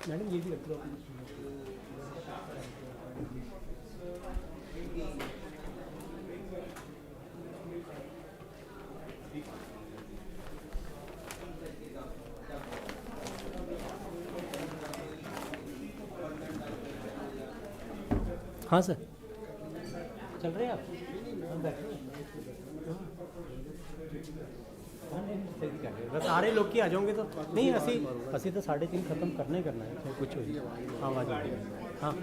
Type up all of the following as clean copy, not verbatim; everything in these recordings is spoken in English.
Madam ये भी रख लो हाँ सर चल रहे हैं आप हम बैठे बस सारे लोग की आ जाओगे तो नहीं असी तो 3:30 खत्म करना ही करना है चाहे कुछ हो जाए हाँ आ जाओगे हाँ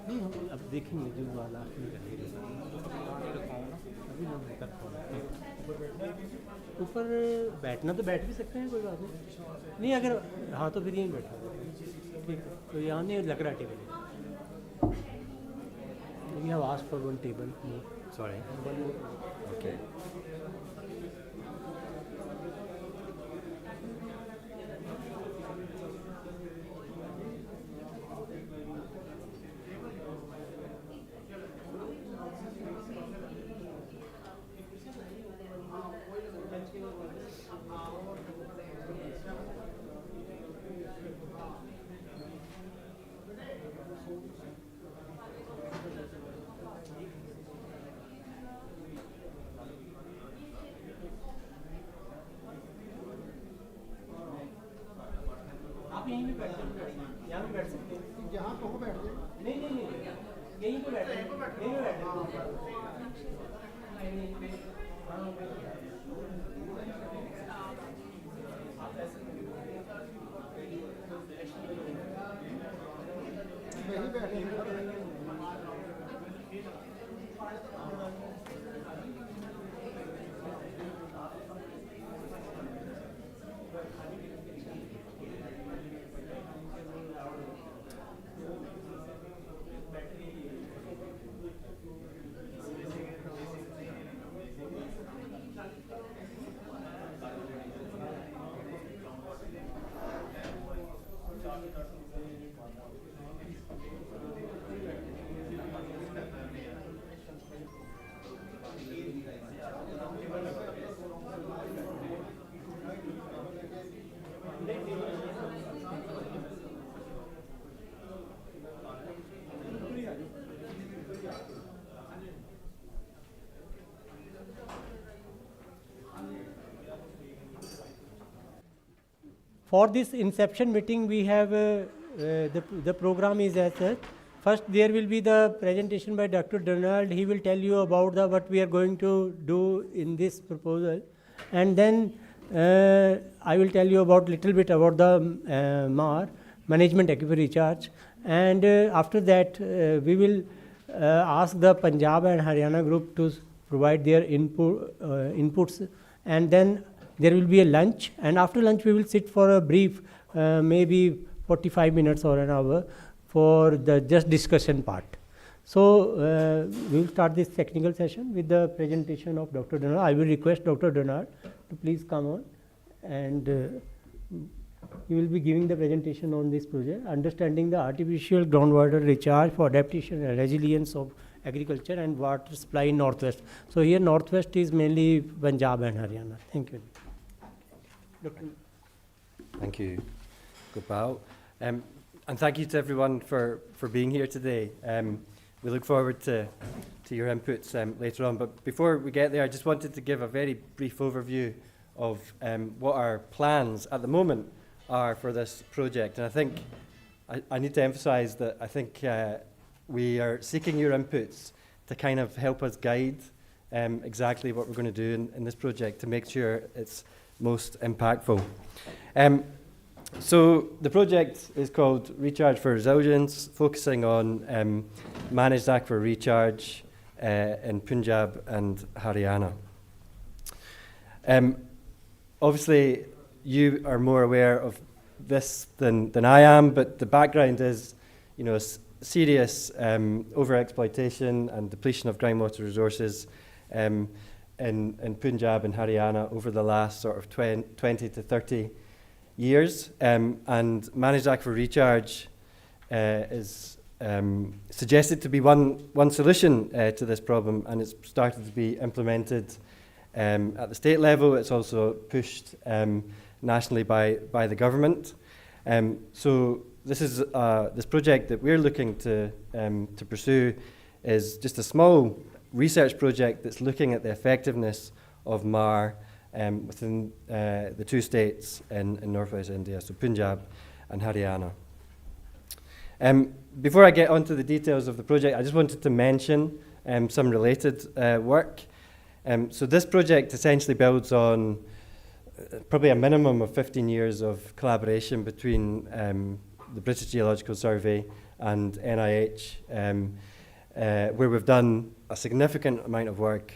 नहीं हम अब देखेंगे जो वाला नहीं करेंगे अभी हम कर पाएंगे ऊपर बैठना तो बैठ भी सकते हैं कोई बात नहीं अगर हाँ तो फिर यहीं बैठा ठीक है तो यहाँ नहीं लग रहा table We have asked for one table more. Sorry. One more. Okay. यहीं पे बैठ सकते हैं यहाँ पे बैठ सकते हैं जहाँ तो बैठ जाए नहीं यहीं पे बैठ यहीं पे बैठ For this Inception meeting, we have the program is as such. First, there will be the presentation by Dr. Donald. He will tell you about what we are going to do in this proposal, and then I will tell you about little bit about the MAR, Management Equity Recharge, and after that we will ask the Punjab and Haryana group to provide their inputs, and then there will be a lunch, and after lunch we will sit for a brief, maybe 45 minutes or an hour for the just discussion part. So we will start this technical session with the presentation of Dr. Donald. I will request Dr. Donald to please come on, and he will be giving the presentation on this project, understanding the artificial groundwater recharge for adaptation and resilience of agriculture and water supply in Northwest. So here Northwest is mainly Punjab and Haryana. Thank you. Dr. Thank you, Gopal. And thank you to everyone for being here today. We look forward to your inputs later on. But before we get there, I just wanted to give a very brief overview of what our plans at the moment are for this project. And I think I need to emphasize that I think we are seeking your inputs to kind of help us guide exactly what we're going to do in this project to make sure it's most impactful. So the project is called Recharge for Resilience, focusing on managed aquifer recharge in Punjab and Haryana. Obviously, you are more aware of this than I am, but the background is, serious overexploitation and depletion of groundwater resources in Punjab and Haryana over the last sort of 20 to 30 years. And managed aquifer recharge is suggested to be one solution to this problem, and it's started to be implemented at the state level. It's also pushed nationally by the government. So this project that we're looking to pursue is just a small research project that's looking at the effectiveness of MAR within the two states in northwest India, so Punjab and Haryana. Before I get onto the details of the project, I just wanted to mention some related work. So this project essentially builds on probably a minimum of 15 years of collaboration between the British Geological Survey and NIH, where we've done a significant amount of work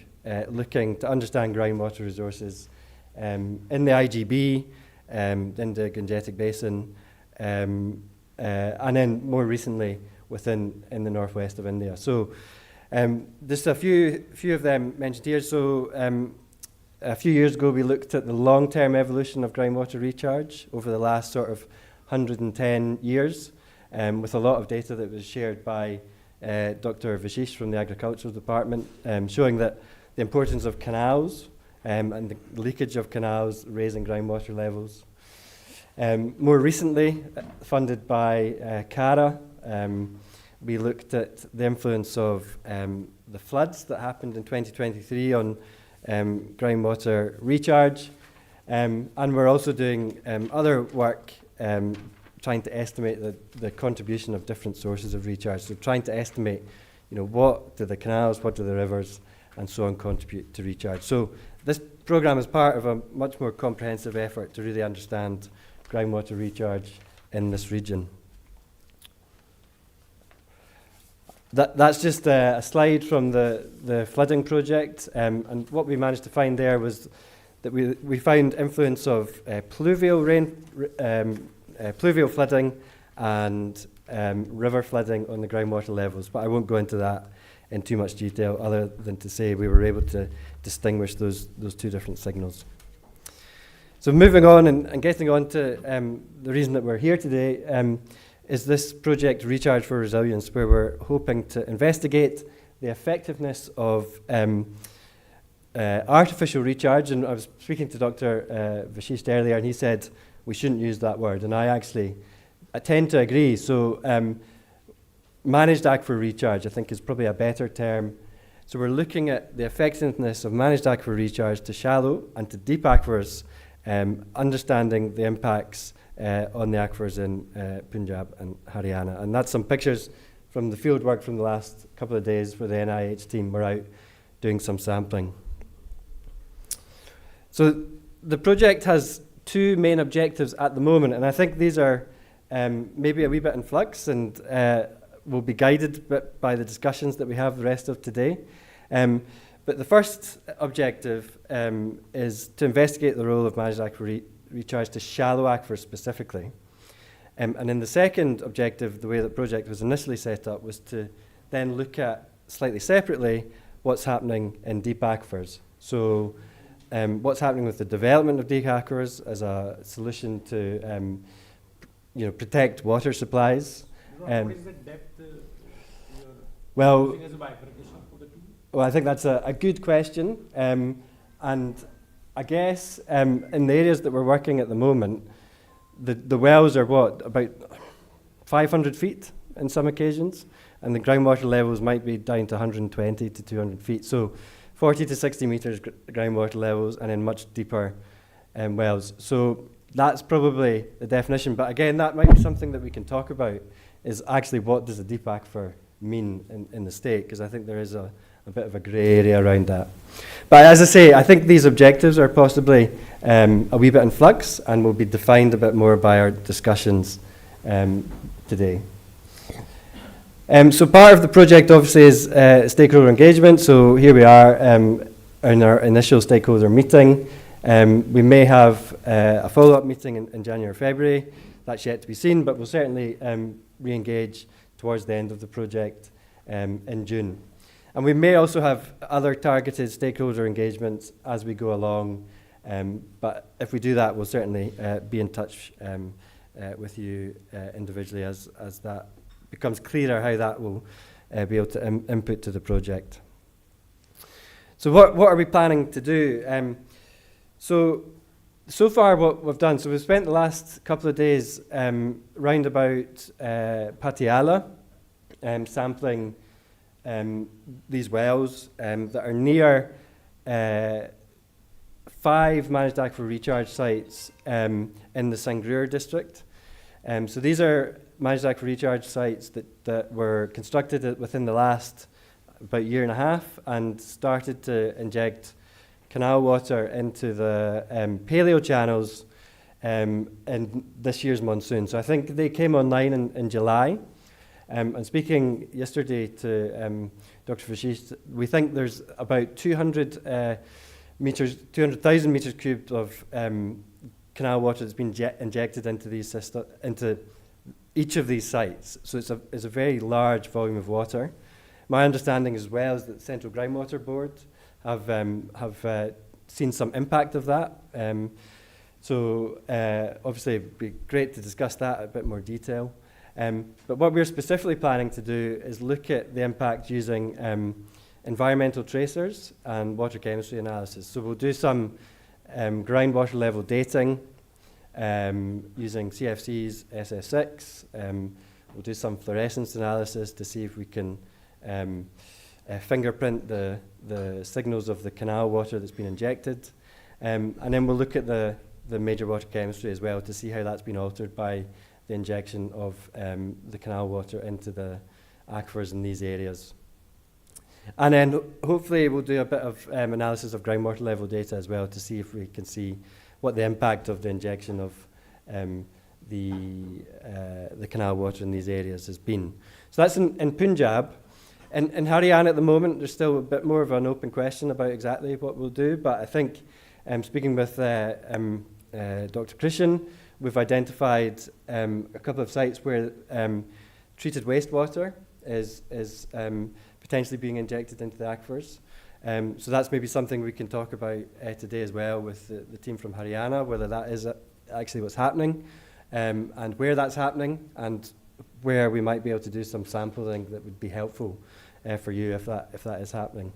looking to understand groundwater resources in the IGB, in the Gangetic Basin, and then more recently in the northwest of India. So just a few of them mentioned here. So a few years ago, we looked at the long-term evolution of groundwater recharge over the last sort of 110 years, with a lot of data that was shared by Dr. Vashish from the Agricultural Department, showing that the importance of canals and the leakage of canals raising groundwater levels. More recently, funded by CARA, we looked at the influence of the floods that happened in 2023 on groundwater recharge, and we're also doing other work trying to estimate the contribution of different sources of recharge. So trying to estimate, what do the canals, what do the rivers, and so on contribute to recharge. So this program is part of a much more comprehensive effort to really understand groundwater recharge in this region. That's just a slide from the flooding project, and what we managed to find there was that we found influence of pluvial flooding and river flooding on the groundwater levels, but I won't go into that in too much detail other than to say we were able to distinguish those two different signals. So moving on and getting on to the reason that we're here today, is this project Recharge for Resilience, where we're hoping to investigate the effectiveness of artificial recharge. And I was speaking to Dr. Vashish earlier, and he said we shouldn't use that word, and I tend to agree. So managed aquifer recharge, I think, is probably a better term. So we're looking at the effectiveness of managed aquifer recharge to shallow and to deep aquifers, understanding the impacts on the aquifers in Punjab and Haryana. And that's some pictures from the field work from the last couple of days where the NIH team were out doing some sampling. So the project has two main objectives at the moment, and I think these are maybe a wee bit in flux and will be guided by the discussions that we have the rest of today. But the first objective is to investigate the role of managed aquifer recharge to shallow aquifers specifically. And in the second objective, the way the project was initially set up was to then look at, slightly separately, what's happening in deep aquifers. So what's happening with the development of deep aquifers as a solution to protect water supplies. What is the depth well, using as a bifurcation for the two? Well, I think that's a good question. And I guess in the areas that we're working at the moment, the wells are about 500 feet in some occasions, and the groundwater levels might be down to 120 to 200 feet. So 40 to 60 meters groundwater levels, and in much deeper wells. So that's probably the definition. But again, that might be something that we can talk about, is actually what does a deep aquifer mean in the state, because I think there is a bit of a grey area around that. But as I say, I think these objectives are possibly a wee bit in flux and will be defined a bit more by our discussions today. So part of the project obviously is stakeholder engagement. So here we are in our initial stakeholder meeting. We may have a follow-up meeting in January or February. That's yet to be seen, but we'll certainly re-engage towards the end of the project in June. And we may also have other targeted stakeholder engagements as we go along, but if we do that, we'll certainly be in touch with you individually as that becomes clearer how that will be able to input to the project. So what are we planning to do? So far what we've done, so we've spent the last couple of days round about Patiala, sampling these wells that are near 5 managed aquifer recharge sites in the Sangrur district. So these are managed aquifer recharge sites that were constructed within the last about year and a half and started to inject canal water into the paleo channels in this year's monsoon. So I think they came online in July. And speaking yesterday to Dr. Fashish, we think there's about 200,000 meters cubed of canal water that's been injected into these into each of these sites. So it's a very large volume of water. My understanding as well is that the Central Groundwater Board have seen some impact of that. So obviously it'd be great to discuss that in a bit more detail. But what we're specifically planning to do is look at the impact using environmental tracers and water chemistry analysis. So we'll do some groundwater level dating using CFC's SS6. We'll do some fluorescence analysis to see if we can fingerprint the signals of the canal water that's been injected. And then we'll look at the major water chemistry as well to see how that's been altered by the injection of the canal water into the aquifers in these areas. And then hopefully we'll do a bit of analysis of groundwater level data as well to see if we can see what the impact of the injection of the canal water in these areas has been. So that's in Punjab. In Haryana at the moment, there's still a bit more of an open question about exactly what we'll do, but I think speaking with Dr. Krishan, we've identified a couple of sites where treated wastewater is potentially being injected into the aquifers. So that's maybe something we can talk about today as well with the team from Haryana, whether that is actually what's happening and where that's happening and where we might be able to do some sampling that would be helpful for you if that is happening.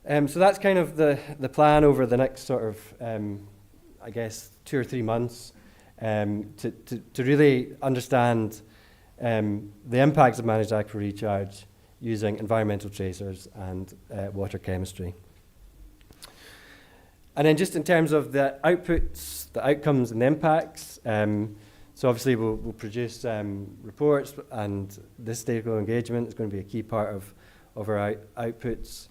So that's kind of the plan over the next sort of, I guess, 2 or 3 months to really understand the impacts of managed aquifer recharge using environmental tracers and water chemistry. And then just in terms of the outputs, the outcomes and the impacts, so obviously we'll produce reports, and this stakeholder engagement is going to be a key part of our outputs.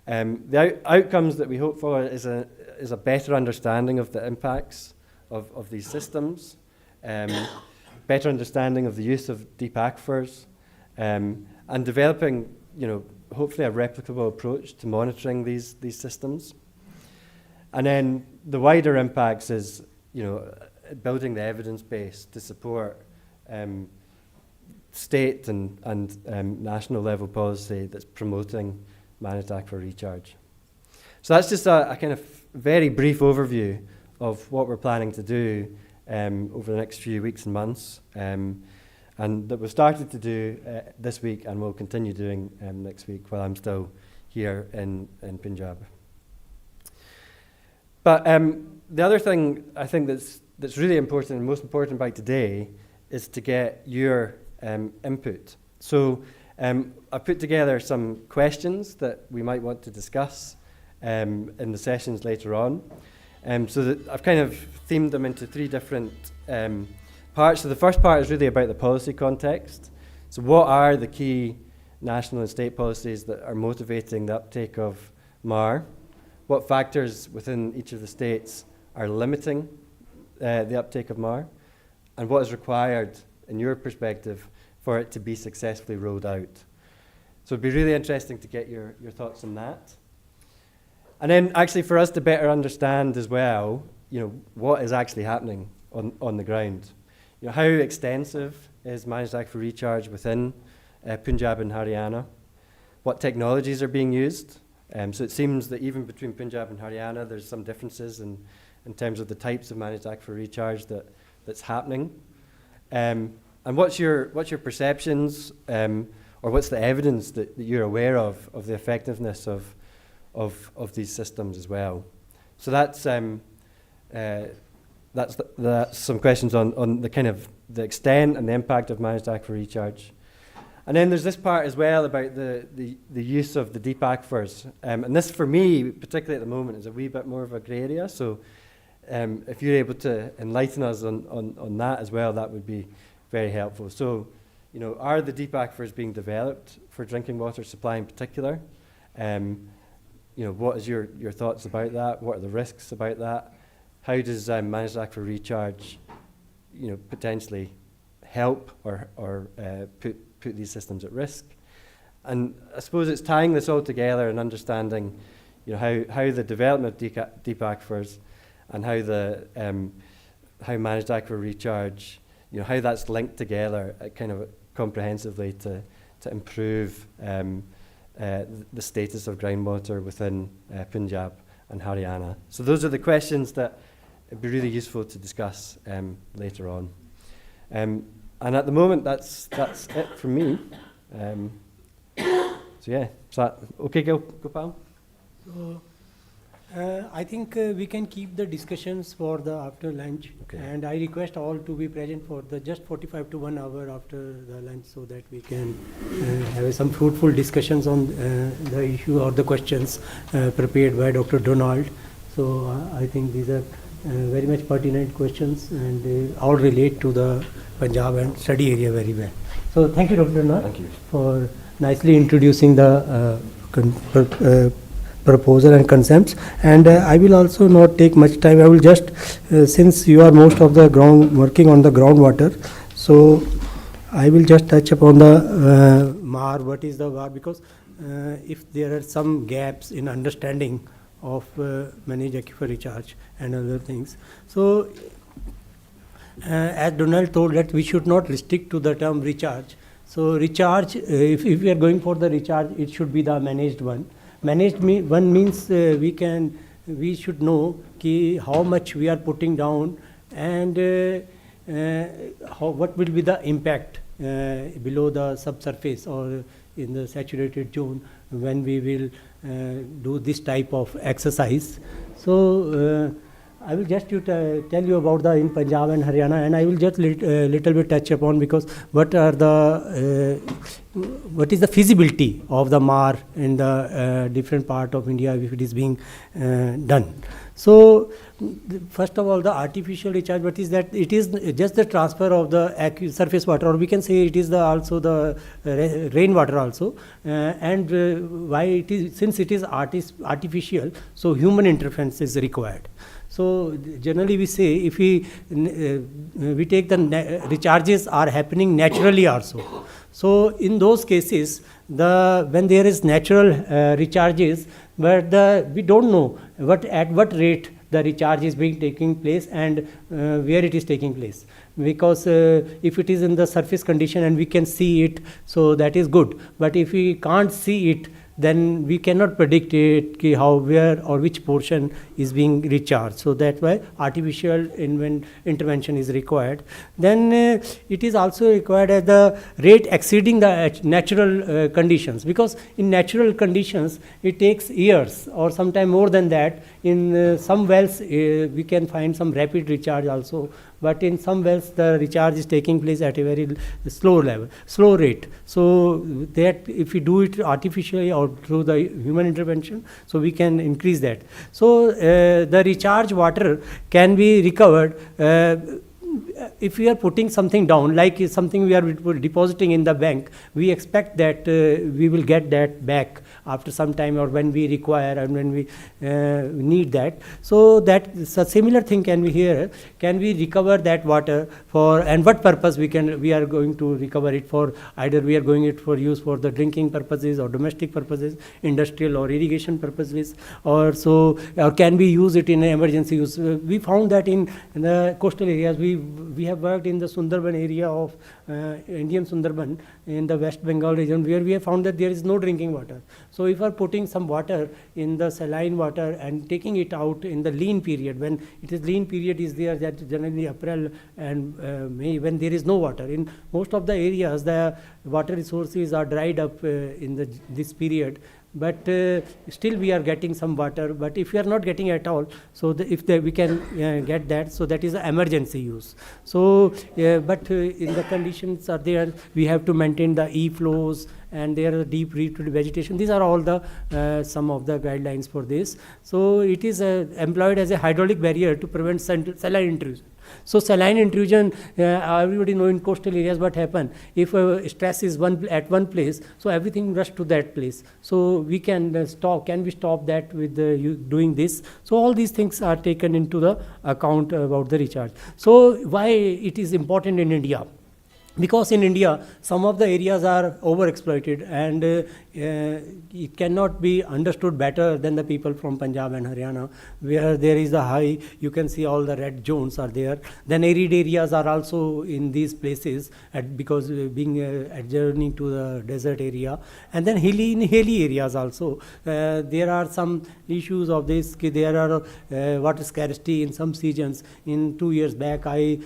The outcomes that we hope for is a better understanding of the impacts of these systems, better understanding of the use of deep aquifers, and developing, hopefully a replicable approach to monitoring these systems. And then the wider impacts is, building the evidence base to support state and national level policy that's promoting managed aquifer recharge. So that's just a kind of very brief overview of what we're planning to do over the next few weeks and months, and that we've started to do this week and will continue doing next week while I'm still here in Punjab. But the other thing I think that's really important and most important about today is to get your input. So I've put together some questions that we might want to discuss in the sessions later on. So that I've kind of themed them into 3 different parts. So the first part is really about the policy context. So what are the key national and state policies that are motivating the uptake of MAR? What factors within each of the states are limiting the uptake of MAR? And what is required, in your perspective, for it to be successfully rolled out? So it'd be really interesting to get your thoughts on that. And then actually for us to better understand as well, what is actually happening on the ground. How extensive is managed aquifer recharge within Punjab and Haryana? What technologies are being used? So it seems that even between Punjab and Haryana, there's some differences in terms of the types of managed aquifer recharge that's happening. And what's your perceptions, or what's the evidence that you're aware of the effectiveness of of these systems as well. So that's some questions on the kind of the extent and the impact of managed aquifer recharge. And then there's this part as well about the use of the deep aquifers. And this, for me, particularly at the moment, is a wee bit more of a grey area. So if you're able to enlighten us on that as well, that would be very helpful. So, you know, are the deep aquifers being developed for drinking water supply in particular? You know, what is your thoughts about that? What are the risks about that? How does managed aquifer recharge, you know, potentially help or put these systems at risk? And I suppose it's tying this all together and understanding, you know, how the development of deep aquifers and how managed aquifer recharge, you know, how that's linked together kind of comprehensively to improve the status of groundwater within Punjab and Haryana. So those are the questions that it'd be really useful to discuss later on. And at the moment, that's it from me. So yeah, is that okay, Gopal? So, I think we can keep the discussions for the after lunch, Okay. and I request all to be present for the just 45 to 1 hour after the lunch, so that we can have some fruitful discussions on the issue or the questions prepared by Dr. Donald. So I think these are very much pertinent questions, and all relate to the Punjab and study area very well. So thank you, Dr. Donald, Thank you. for nicely introducing the proposal and concepts. And I will also not take much time. I will just, since you are most of the working on the groundwater, so I will just touch upon the MAR. What is the MAR? Because if there are some gaps in understanding of managed aquifer recharge and other things. So as Donald told, that we should not restrict to the term recharge. So recharge, if we are going for the recharge, it should be the managed one. Managed one means we should know how much we are putting down, and what will be the impact below the subsurface or in the saturated zone when we will do this type of exercise. So I will just tell you about the in Punjab and Haryana, and I will just little bit touch upon, because what is the feasibility of the MAR in the different part of India if it is being done. So first of all, the artificial recharge, what is that? It is just the transfer of the surface water, or we can say it is also the rainwater also. And why it is, since it is artificial, so human interference is required. So generally we say, if we take the recharges are happening naturally also. So in those cases, when there is natural recharges, but we don't know at what rate the recharge is taking place and where it is taking place. Because if it is in the surface condition and we can see it, so that is good. But if we can't see it, then we cannot predict it, how, where or which portion is being recharged. So that's why artificial intervention is required. Then it is also required at the rate exceeding the natural conditions, because in natural conditions it takes years or sometime more than that. In some wells we can find some rapid recharge also, but in some wells the recharge is taking place at a very slow rate. So that if we do it artificially or through the human intervention, so we can increase that. So the recharge water can be recovered if we are putting something down, like something we are depositing in the bank. We expect that we will get that back after some time, or when we require and when we need that. So that a similar thing can be here. Can we recover that water for, and what purpose we are going to recover it for? Either we are going it for use for the drinking purposes or domestic purposes, industrial or irrigation purposes, or can we use it in an emergency use? We found that in the coastal areas, we have worked in the Sundarban area of Indian Sundarban in the West Bengal region, where we have found that there is no drinking water. So if we are putting some water in the saline water and taking it out in the lean period, when it is lean period is there, that generally April and May, when there is no water. In most of the areas, the water resources are dried up in this period. but still we are getting some water. But if we are not getting at all, so we can get that, so that is the emergency use. So but in the conditions are there, we have to maintain the e-flows, and there are deep rooted vegetation. These are all the some of the guidelines for this. So it is employed as a hydraulic barrier to prevent saline intrusion. So saline intrusion, everybody know in coastal areas what happen. If stress is at one place, so everything rush to that place. So we can stop. Can we stop that with doing this? So all these things are taken into the account about the recharge. So why it is important in India? Because in India, some of the areas are overexploited, and it cannot be understood better than the people from Punjab and Haryana, where there is a high, you can see all the red zones are there. Then arid areas are also in these places, because being adjoining to the desert area. And then hilly areas also. There are some issues of this. There are water scarcity in some seasons. In 2 years back, I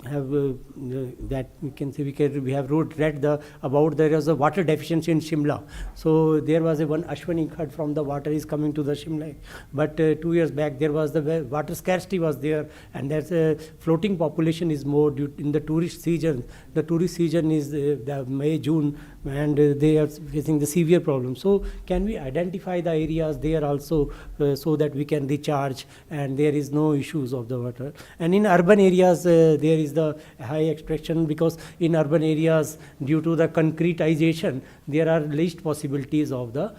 have that you can see we have read about there was a water deficiency in Shimla. So there was one Ashwini Khad from the water is coming to the Shimla. But 2 years back there was the water scarcity was there, and there's a floating population is more in the tourist season. The tourist season is the May, June, and they are facing the severe problem. So can we identify the areas there also so that we can recharge and there is no issues of the water? And in urban areas there is the high extraction, because in urban areas due to the concretization there are least possibilities of the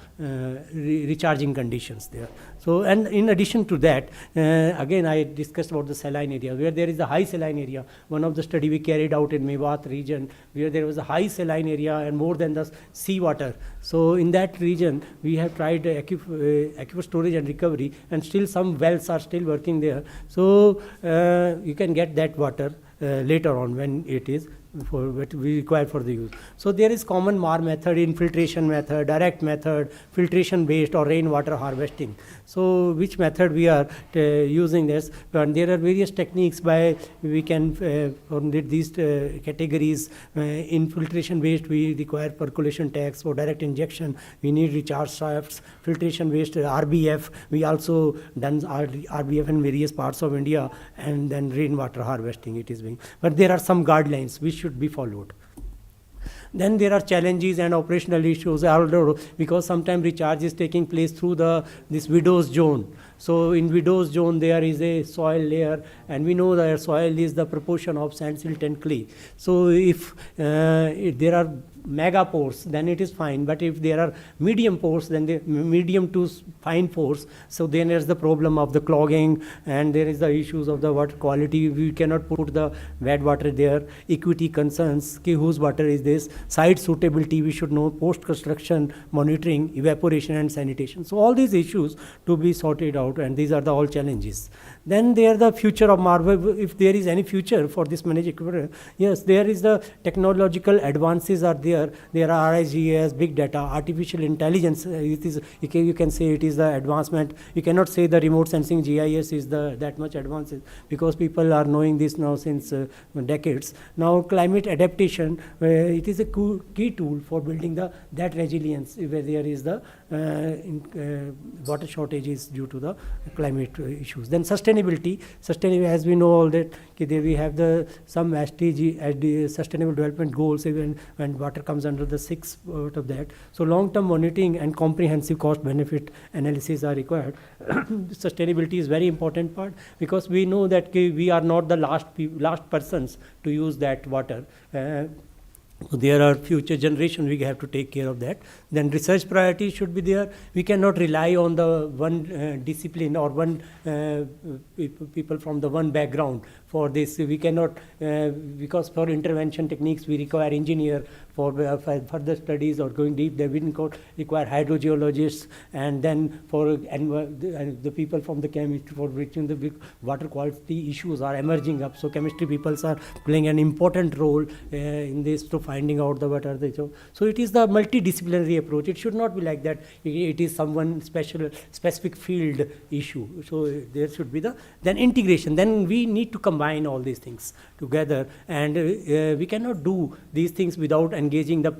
recharging conditions there. So, and in addition to that, again I discussed about the saline area, where there is a high saline area. One of the study we carried out in Mewat region, where there was a high saline area and more than the seawater. So in that region we have tried aquifer storage and recovery, and still some wells are still working there. So you can get that water later on when it is for what we require for the use. So there is common MAR method, infiltration method, direct method, filtration based, or rainwater harvesting. So which method we are using this, and there are various techniques by we can from these categories. Infiltration based we require percolation tanks. For direct injection we need recharge shafts. Filtration based RBF, we also done RBF in various parts of India, and then rainwater harvesting it is being. But there are some guidelines which should be followed. Then there are challenges and operational issues, although because sometimes recharge is taking place through this widow's zone. So in widow's zone there is a soil layer, and we know that soil is the proportion of sand, silt and clay. So if there are mega pores, then it is fine. But if there are medium pores, then the medium to fine pores, so then there's the problem of the clogging, and there is the issues of the water quality. We cannot put the bad water there. Equity concerns, whose water is this? Site suitability, we should know. Post-construction monitoring, evaporation and sanitation. So all these issues to be sorted out, and these are the all challenges. Then there are the future of Marvel. If there is any future for this managed equipment, yes, there is the technological advances are there. There are RIGS, big data, artificial intelligence. It is, you can say it is the advancement. You cannot say the remote sensing GIS is that much advanced, because people are knowing this now since decades. Now climate adaptation, it is a key tool for building that resilience where there is the water shortages due to the climate issues. Then sustainability, as we know all that, there we have some SDG, sustainable development goals, even when water comes under the 6 out of that. So long-term monitoring and comprehensive cost-benefit analysis are required. Sustainability is very important part, because we know that we are not the last persons to use that water. There are future generation, we have to take care of that. Then research priorities should be there. We cannot rely on the one discipline or one people from the one background for this. We cannot, because for intervention techniques we require engineer. For further studies or going deep, they will require hydrogeologists, and then for the people from the chemistry, for reaching the water quality issues are emerging up. So chemistry people are playing an important role in this to finding out the what are the. So it is the multidisciplinary approach. It should not be like that. It is someone specific field issue. So there should be then integration. Then we need to combine all these things together, and we cannot do these things without engaging the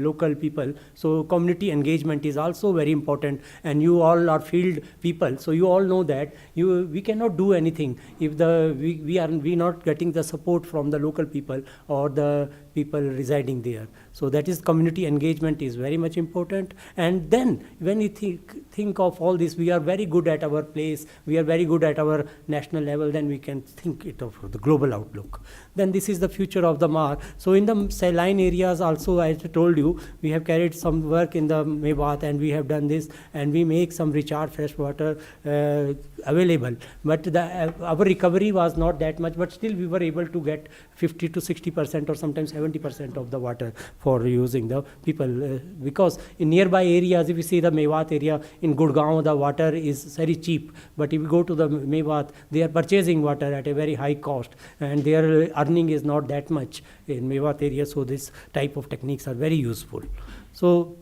local people. So community engagement is also very important, and you all are field people, so you all know that we cannot do anything if we are not getting the support from the local people or the people residing there. So that is, community engagement is very much important. And then when you think of all this, we are very good at our place, we are very good at our national level, then we can think it of the global outlook. Then this is the future of the Mar. So in the saline areas also, as I told you, we have carried some work in the Mewat, and we have done this, and we make some recharge fresh water available. But our recovery was not that much, but still we were able to get 50 to 60% or sometimes 70% of the water for using the people. Because in nearby areas, if you see the Mewat area, in Gurgaon, the water is very cheap. But if you go to the Mewat, they are purchasing water at a very high cost, and their earning is not that much in Mewat area. So this type of techniques are very useful. So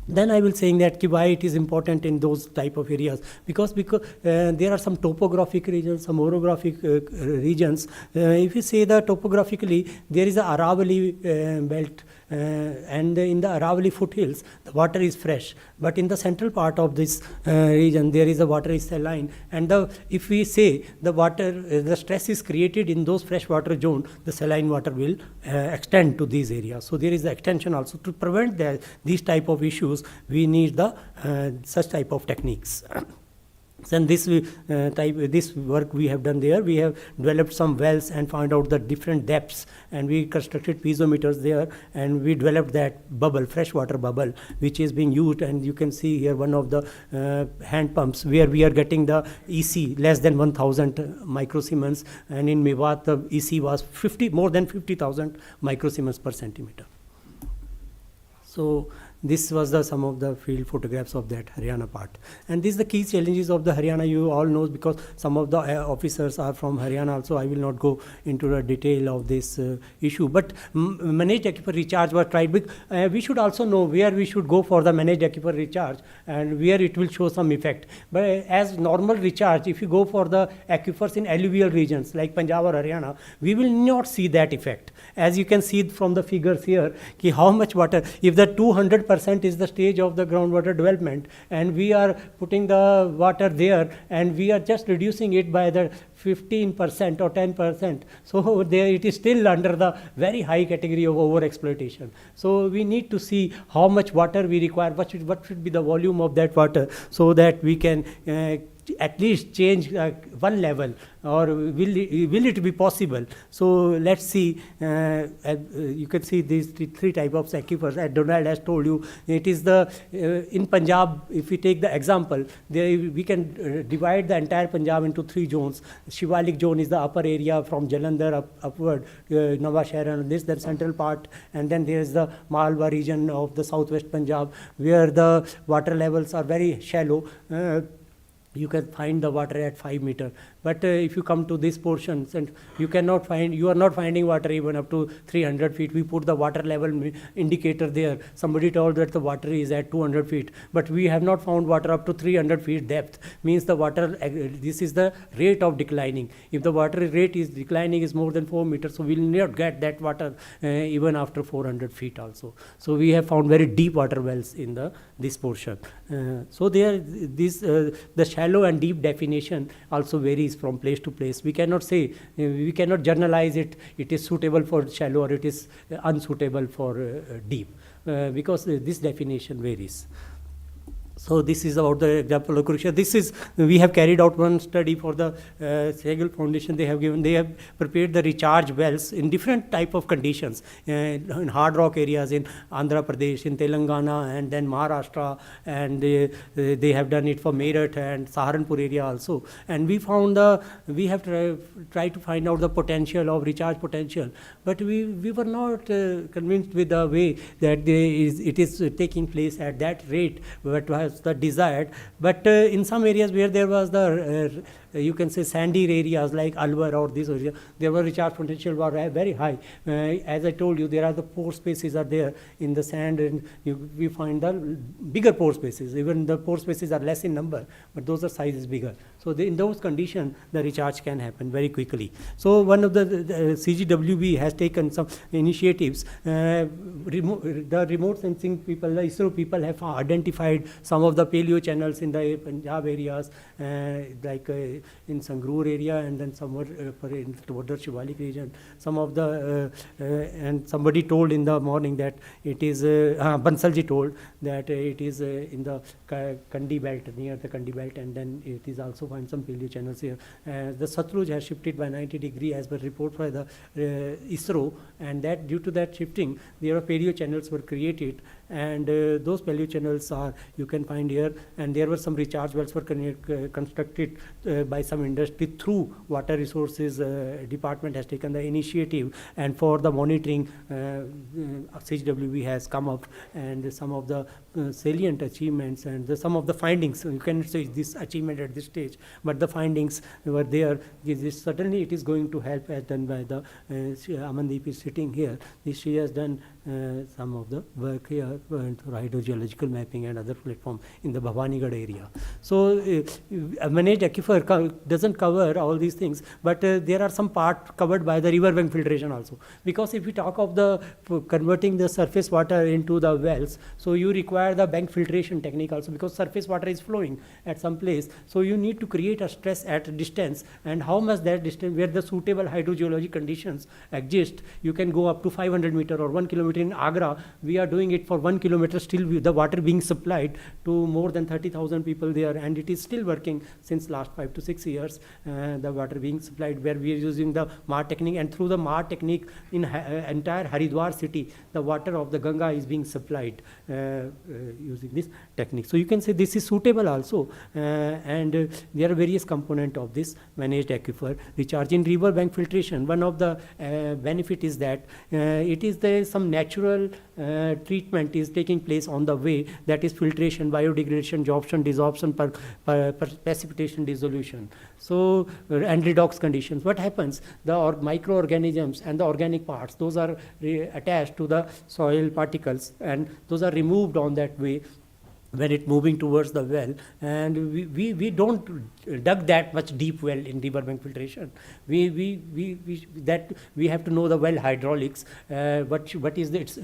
then I will saying that why it is important in those type of areas, because there are some topographic regions, some orographic regions. If you say that topographically, there is a Aravali belt, and in the Aravali foothills, the water is fresh. But in the central part of this region, there is the water is saline. And if we say the water, the stress is created in those freshwater zone, the saline water will extend to these areas. So there is the extension also. To prevent these type of issues, we need the such type of techniques. Then this work we have done there. We have developed some wells and found out the different depths, and we constructed piezometers there, and we developed that bubble, freshwater bubble, which is being used. And you can see here one of the hand pumps where we are getting the EC less than 1,000 microsiemens, and in Mewat the EC was more than 50,000 microsiemens per centimeter. So this was some of the field photographs of that Haryana part. And these are the key challenges of the Haryana, you all know, because some of the officers are from Haryana also. I will not go into the detail of this issue. But managed aquifer recharge was tried. We should also know where we should go for the managed aquifer recharge and where it will show some effect. But as normal recharge, if you go for the aquifers in alluvial regions like Punjab or Haryana, we will not see that effect. As you can see from the figures here, how much water, if the 200% is the stage of the groundwater development, and we are putting the water there, and we are just reducing it by the 15% or 10%. So there it is still under the very high category of overexploitation. So we need to see how much water we require, what should be the volume of that water, so that we can at least change one level, or will it be possible? So let's see. You can see these three type of aquifers. As Donald has told you, it is the in Punjab. If we take the example, we can divide the entire Punjab into 3 zones. Shivalik zone is the upper area from Jalandhar upward, Nawashehra, this the central part, and then there is the Malwa region of the southwest Punjab, where the water levels are very shallow. You can find the water at 5 meters. But if you come to these portions, and you are not finding water even up to 300 feet. We put the water level indicator there. Somebody told that the water is at 200 feet, but we have not found water up to 300 feet depth. Means the water, this is the rate of declining. If the water rate is declining is more than 4 meters, so we will not get that water even after 400 feet also. So we have found very deep water wells in this portion. So there, the shallow and deep definition also varies from place to place. We cannot say, we cannot generalize it is suitable for shallow or it is unsuitable for deep, because this definition varies. So this is about the example of Kurukshetra. We have carried out one study for the Sehgal Foundation. They have prepared the recharge wells in different type of conditions, in hard rock areas in Andhra Pradesh, in Telangana, and then Maharashtra, and they have done it for Meerut and Saharanpur area also. And we found we have tried to find out the potential of recharge potential, but we were not convinced with the way that it is taking place at that rate, but was was the desired. But in some areas where there was the you can say sandy areas like Alwar or this area, there were recharge potential were very high. As I told you, there are the pore spaces are there in the sand, and we find the bigger pore spaces. Even the pore spaces are less in number, but those are sizes bigger. So in those conditions, the recharge can happen very quickly. So one of the CGWB has taken some initiatives. The remote sensing people, the ISRO people have identified some of the paleo channels in the Punjab areas, like in Sangrur area, and then somewhere in toward the Shivalik region. Some of the and somebody told in the morning that it is Bansalji told that it is in the Kandi belt, near the Kandi belt, and then it is also find some paleo channels here. The Satluj has shifted by 90 degrees as per report by the ISRO, and that due to that shifting, there are paleo channels were created, and those paleo channels are you can find here, and there were some recharge wells were constructed by some industry through water resources department has taken the initiative, and for the monitoring CHWB has come up, and some of the salient achievements and some of the findings, so you cannot say this achievement at this stage, but the findings were there. Certainly it is going to help, as done by the Amandeep is sitting here. She has done some of the work here for hydrogeological mapping and other platform in the Bhavanigarh area. So managed aquifer doesn't cover all these things, but there are some part covered by the river bank filtration also. Because if we talk of the converting the surface water into the wells, so you require the bank filtration technique also, because surface water is flowing at some place. So you need to create a stress at a distance, and how much that distance, where the suitable hydrogeologic conditions exist, you can go up to 500 meter or 1 kilometer. In Agra, we are doing it for 1 kilometer, still the water being supplied to more than 30,000 people there, and it is still working since last 5 to 6 years. The water being supplied where we are using the MAR technique, and through the MAR technique in entire Haridwar city, the water of the Ganga is being supplied using this technique. So you can say this is suitable also, and there are various components of this managed aquifer recharge. In river bank filtration, one of the benefit is that it is there some natural treatment is taking place on the way, that is filtration, biodegradation, desorption, precipitation, dissolution. So and redox conditions. What happens? The microorganisms and the organic parts, those are attached to the soil particles, and those are removed on that way when it moving towards the well, and we don't dug that much deep well in river bank filtration. We have to know the well hydraulics, what is its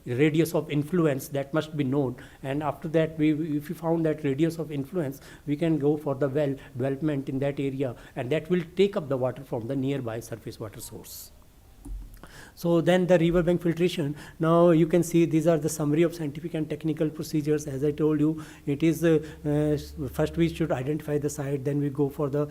radius of influence, that must be known, and after that if we found that radius of influence, we can go for the well development in that area, and that will take up the water from the nearby surface water source. So then the river bank filtration, now you can see these are the summary of scientific and technical procedures. As I told you, it is first we should identify the site, then we go for the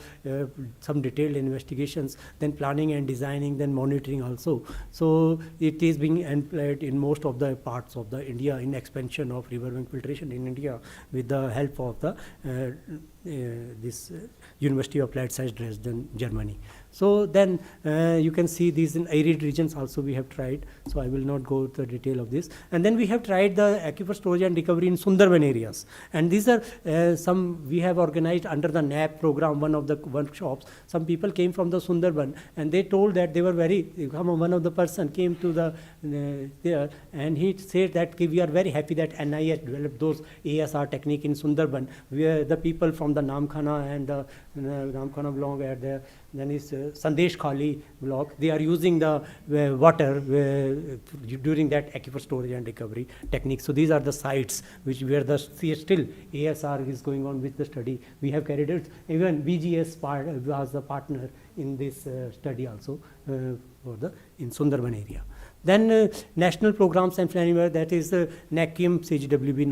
some detailed investigations, then planning and designing, then monitoring also. So it is being employed in most of the parts of the India in expansion of river bank filtration in India with the help of the this University of Applied Science Dresden, Germany. So then you can see these in arid regions also we have tried, so I will not go to the detail of this. And then we have tried the aquifer storage and recovery in Sundarban areas, and these are some we have organized under the NAP program, one of the workshops. Some people came from the Sundarban, and they told that they were one of the person came to the there, and he said that we are very happy that NIS developed those ASR technique in Sundarban, where the people from the Namkhana and the Namkhana block at the then is Sandesh Khali block, they are using the water during that aquifer storage and recovery technique. So these are the sites which where the still ASR is going on with the study. We have carried it. Even BGS was the partner in this study also for the in Sundarban area. Then national programs and framework, that is NACIM, CGWB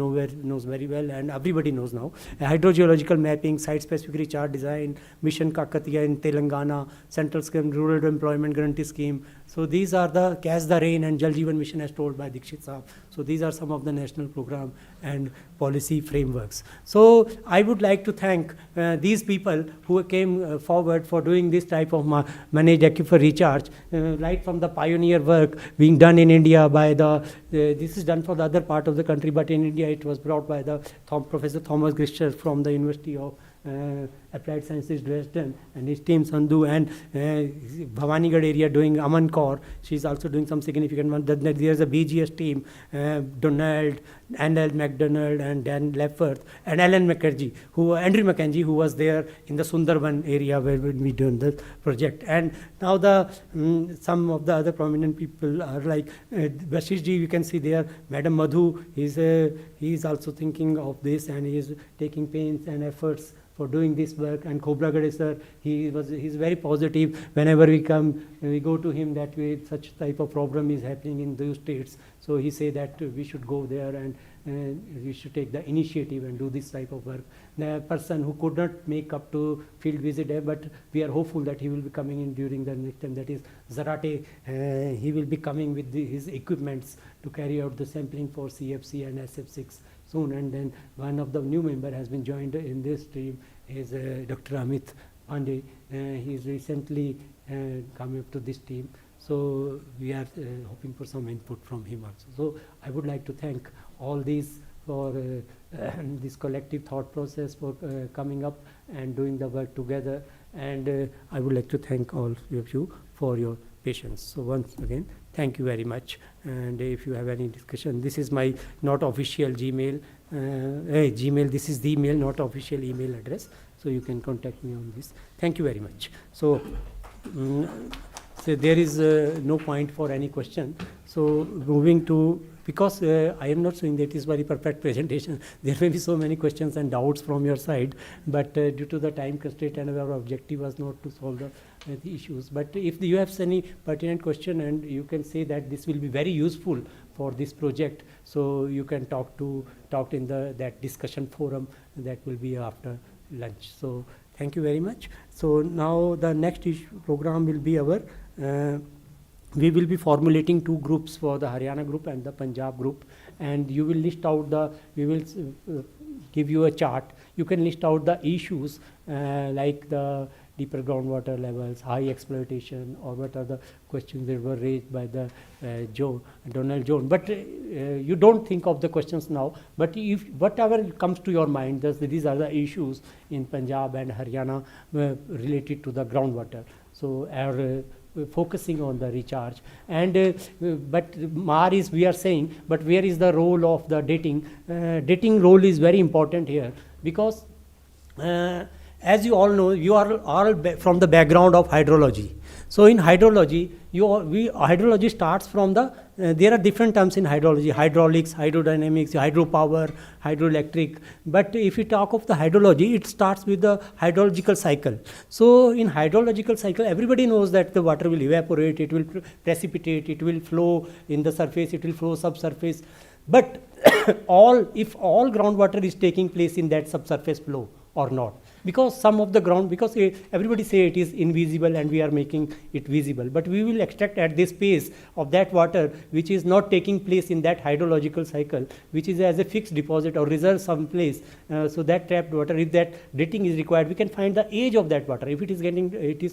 knows very well, and everybody knows now. Hydrogeological mapping, site-specific recharge design, Mission Kakatiya in Telangana, Central Scheme, Rural Employment Guarantee Scheme. So these are the Catch the Rain and Jal Jeevan Mission as told by Dikshit Saab. So these are some of the national program and policy frameworks. So I would like to thank these people who came forward for doing this type of managed aquifer recharge, right from the pioneer work being done in India by this is done for the other part of the country, but in India it was brought by the Professor Thomas Grischer from the University of Applied Sciences Dresden, and his team Sandhu, and Bhavanigarh area doing Aman Kaur. She's also doing some significant one. There's a BGS team, Donald, Annel MacDonald, and Dan Lefferth, and Alan McKenzie, Andrew McKenzie, who was there in the Sundarban area where we done the project. And now some of the other prominent people are like Bashish ji, you can see there, Madam Madhu, he is also thinking of this, and he is taking pains and efforts for doing this work. And Khobragade sir, he's very positive whenever we go to him that such type of problem is happening in those states. So he say that we should go there and we should take the initiative and do this type of work. The person who could not make up to field visit there, but we are hopeful that he will be coming in during the next time, that is Zarate. He will be coming with his equipments to carry out the sampling for CFC and SF6 soon. And then one of the new member has been joined in this team is Dr. Amit Pandey. He is recently come up to this team. So we are hoping for some input from him also. So I would like to thank all these for this collective thought process, for coming up and doing the work together. And I would like to thank all of you for your patience. So once again, thank you very much. And if you have any discussion, this is my not official Gmail. This is the email, not official email address. So you can contact me on this. Thank you very much. So, so there is no point for any question. So moving to, because I am not saying that it is very perfect presentation, there may be so many questions and doubts from your side, but due to the time constraint and our objective was not to solve the issues. But if you have any pertinent question and you can say that this will be very useful for this project, so you can talk in that discussion forum that will be after lunch. So thank you very much. So now the next program will be our we will be formulating two groups for the Haryana group and the Punjab group, and you will list out we will give you a chart. You can list out the issues like the deeper groundwater levels, high exploitation, or what are the questions that were raised by the Donald Jones. But you don't think of the questions now, but if whatever comes to your mind, these are the issues in Punjab and Haryana related to the groundwater. So our focusing on the recharge, and but MAR is, we are saying, but where is the role of the dating? Dating role is very important here, because as you all know, you are all from the background of hydrology. So in hydrology, hydrology starts from there are different terms in hydrology: hydraulics, hydrodynamics, hydropower, hydroelectric. But if you talk of the hydrology, it starts with the hydrological cycle. So in hydrological cycle, everybody knows that the water will evaporate, it will precipitate, it will flow in the surface, it will flow subsurface. But if all groundwater is taking place in that subsurface flow or not, because some of the because everybody say it is invisible and we are making it visible, but we will extract at this pace of that water which is not taking place in that hydrological cycle, which is as a fixed deposit or reserve someplace. So that trapped water, if that dating is required, we can find the age of that water. If it is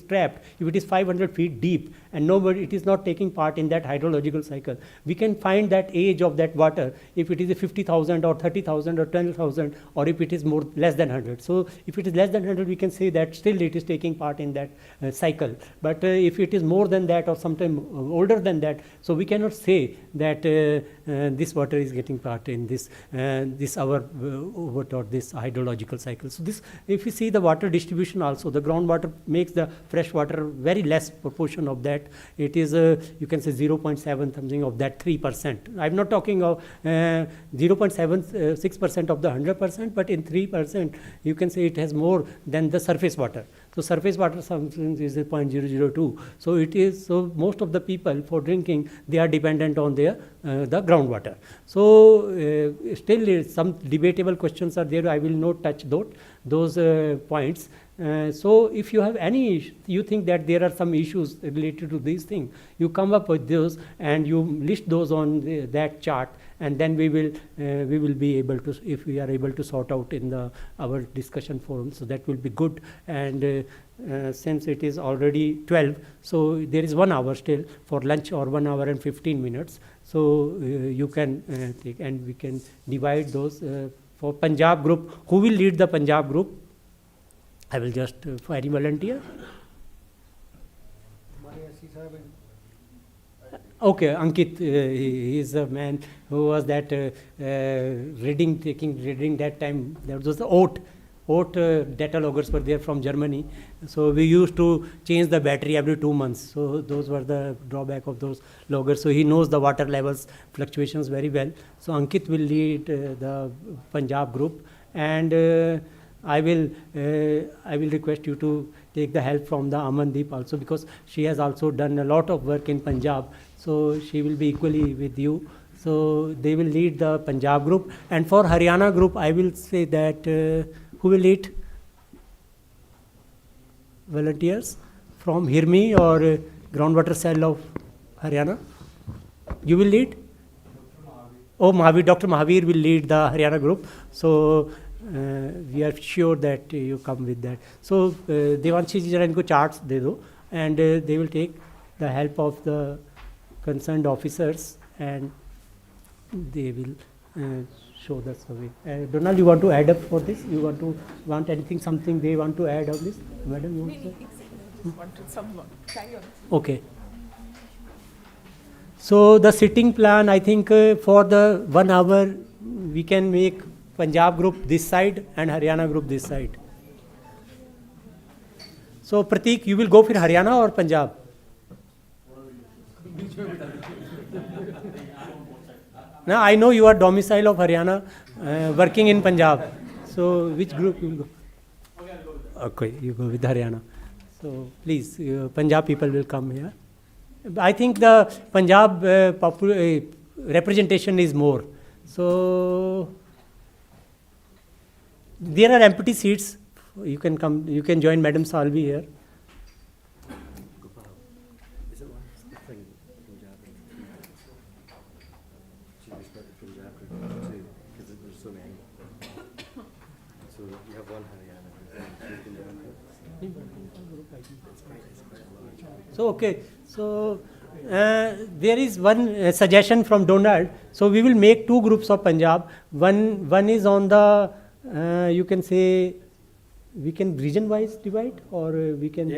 trapped, if it is 500 feet deep and it is not taking part in that hydrological cycle, we can find that age of that water if it is a 50,000 or 30,000 or 20,000, or if it is less than 100. So if it is less than 100, we can say that still it is taking part in that cycle. But if it is more than that or sometime older than that, so we cannot say that this water is getting part in this hydrological cycle. So this, if you see the water distribution also, the groundwater makes the fresh water very less proportion of that. It is you can say 0.7 something of that 3%. I'm not talking of 0.76% of the 100%, but in 3% you can say it has more than the surface water. So surface water sometimes is 0.002. So it is, so most of the people for drinking, they are dependent on their the groundwater. So still some debatable questions are there. I will not touch those points. So if you have any, you think that there are some issues related to these things, you come up with those and you list those on that chart, and then we will be able to, if we are able to sort out in our discussion forum, so that will be good. And since it is already 12, so there is 1 hour still for lunch, or 1 hour and 15 minutes. So you can take, and we can divide those for Punjab group. Who will lead the Punjab group? I will just for any volunteer. Okay, Ankit, he is a man who was that reading that time. There was the oat data loggers were there from Germany. So we used to change the battery every 2 months. So those were the drawback of those loggers. So he knows the water levels fluctuations very well. So Ankit will lead the Punjab group, and I will request you to take the help from the Amandeep also, because she has also done a lot of work in Punjab. So she will be equally with you. So they will lead the Punjab group. And for Haryana group, I will say that who will lead? Volunteers from Hirmi or groundwater cell of Haryana? You will lead? Oh, Mahavir, Dr. Mahavir will lead the Haryana group. So we are sure that you come with that. So Devanshi ji, जरा इनको charts दे दो, and they will take the help of the concerned officers, and they will show the survey. Donald, you want to add up for this? You want anything, something they want to add on this? Madam, you want to say? Wanted someone. Carry on. Okay. So the sitting plan, I think for the 1 hour, we can make Punjab group this side and Haryana group this side. So Pratik, you will go for Haryana or Punjab? Now I know you are domicile of Haryana, working in Punjab. So which group you will go? Okay, you go with Haryana. So please, Punjab people will come here. I think the Punjab representation is more. So there are empty seats. You can come. You can join Madam Salvi here. So okay. So there is one suggestion from Donald. So we will make 2 groups of Punjab. One is on the you can say, we can region wise divide, or we can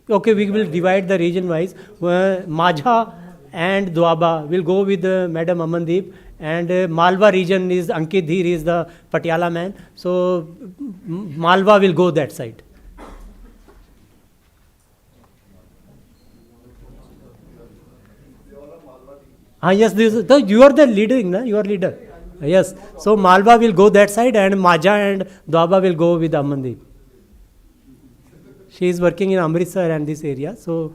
okay, we will divide the region wise. Majha and Doaba will go with Madam Amandeep, and Malwa region is Ankit Dheer is the Patiala man. So Malwa will go that side. Yes, you are the leader, no? You are leader. Yes. So Malwa will go that side, and Majha and Doaba will go with Amandeep. She is working in Amritsar and this area. So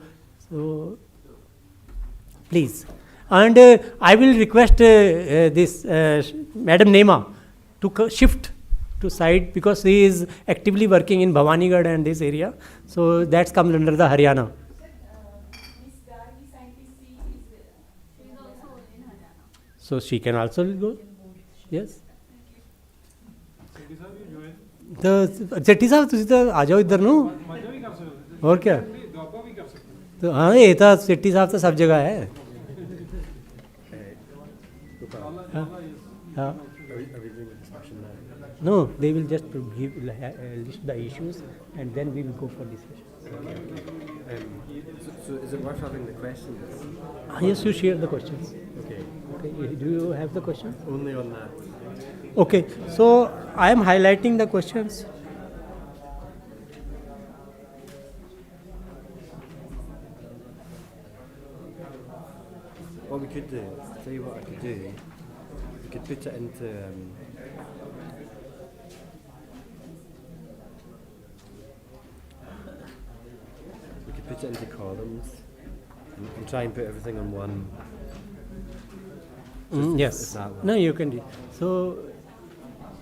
please. And I will request this Madam Nema to shift to side, because she is actively working in Bhavanigarh and this area. So that's comes under the Haryana. So she can also go. Yes. तो सेठी साहब तुसी तो आ जाओ इधर no और क्या तो हाँ ये तो सेठी साहब तो सब जगह है हाँ no they will just give list the issues and then we will go for discussion. So is it worth having the questions? Yes, you share the questions. Okay. Okay, do you have the questions? Only on that. Okay, so I am highlighting the questions. What we could do, I'll tell you what I could do. We could put it into columns and try and put everything on one Yes. If that No, you can do. So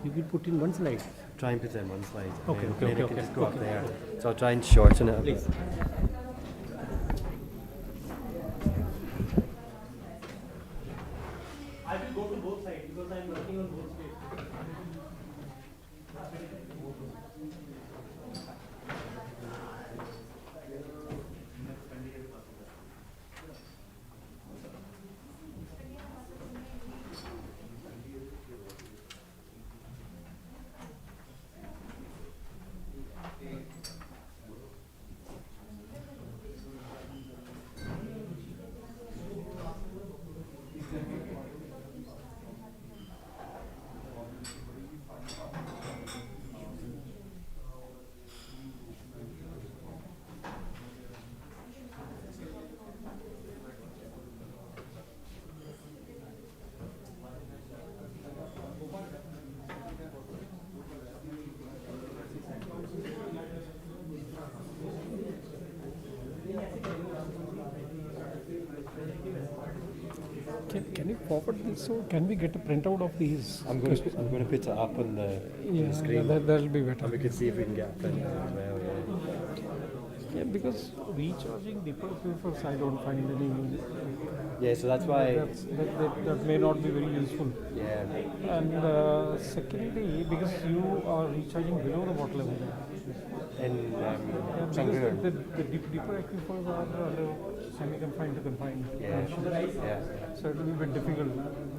you will put in one slide. Try and put in one slide. Okay, and okay, then okay, it can okay, just go up okay. there. So I'll try and shorten it a Please. bit. I will go to both sides because I am working on both sides. Can you forward this? So can we get a printout of these? I'm going to put it up on the screen. That'll be better. And we can see if we can get a print as well. Yeah, because recharging deeper aquifers, I don't find any. Yeah, so that's why. That may not be very useful. Yeah. And secondly, because you are recharging below the water level. In Because Changur. the deeper aquifers are under semi-confined to confined. Yeah. conditions. Yeah. So it will be a bit difficult.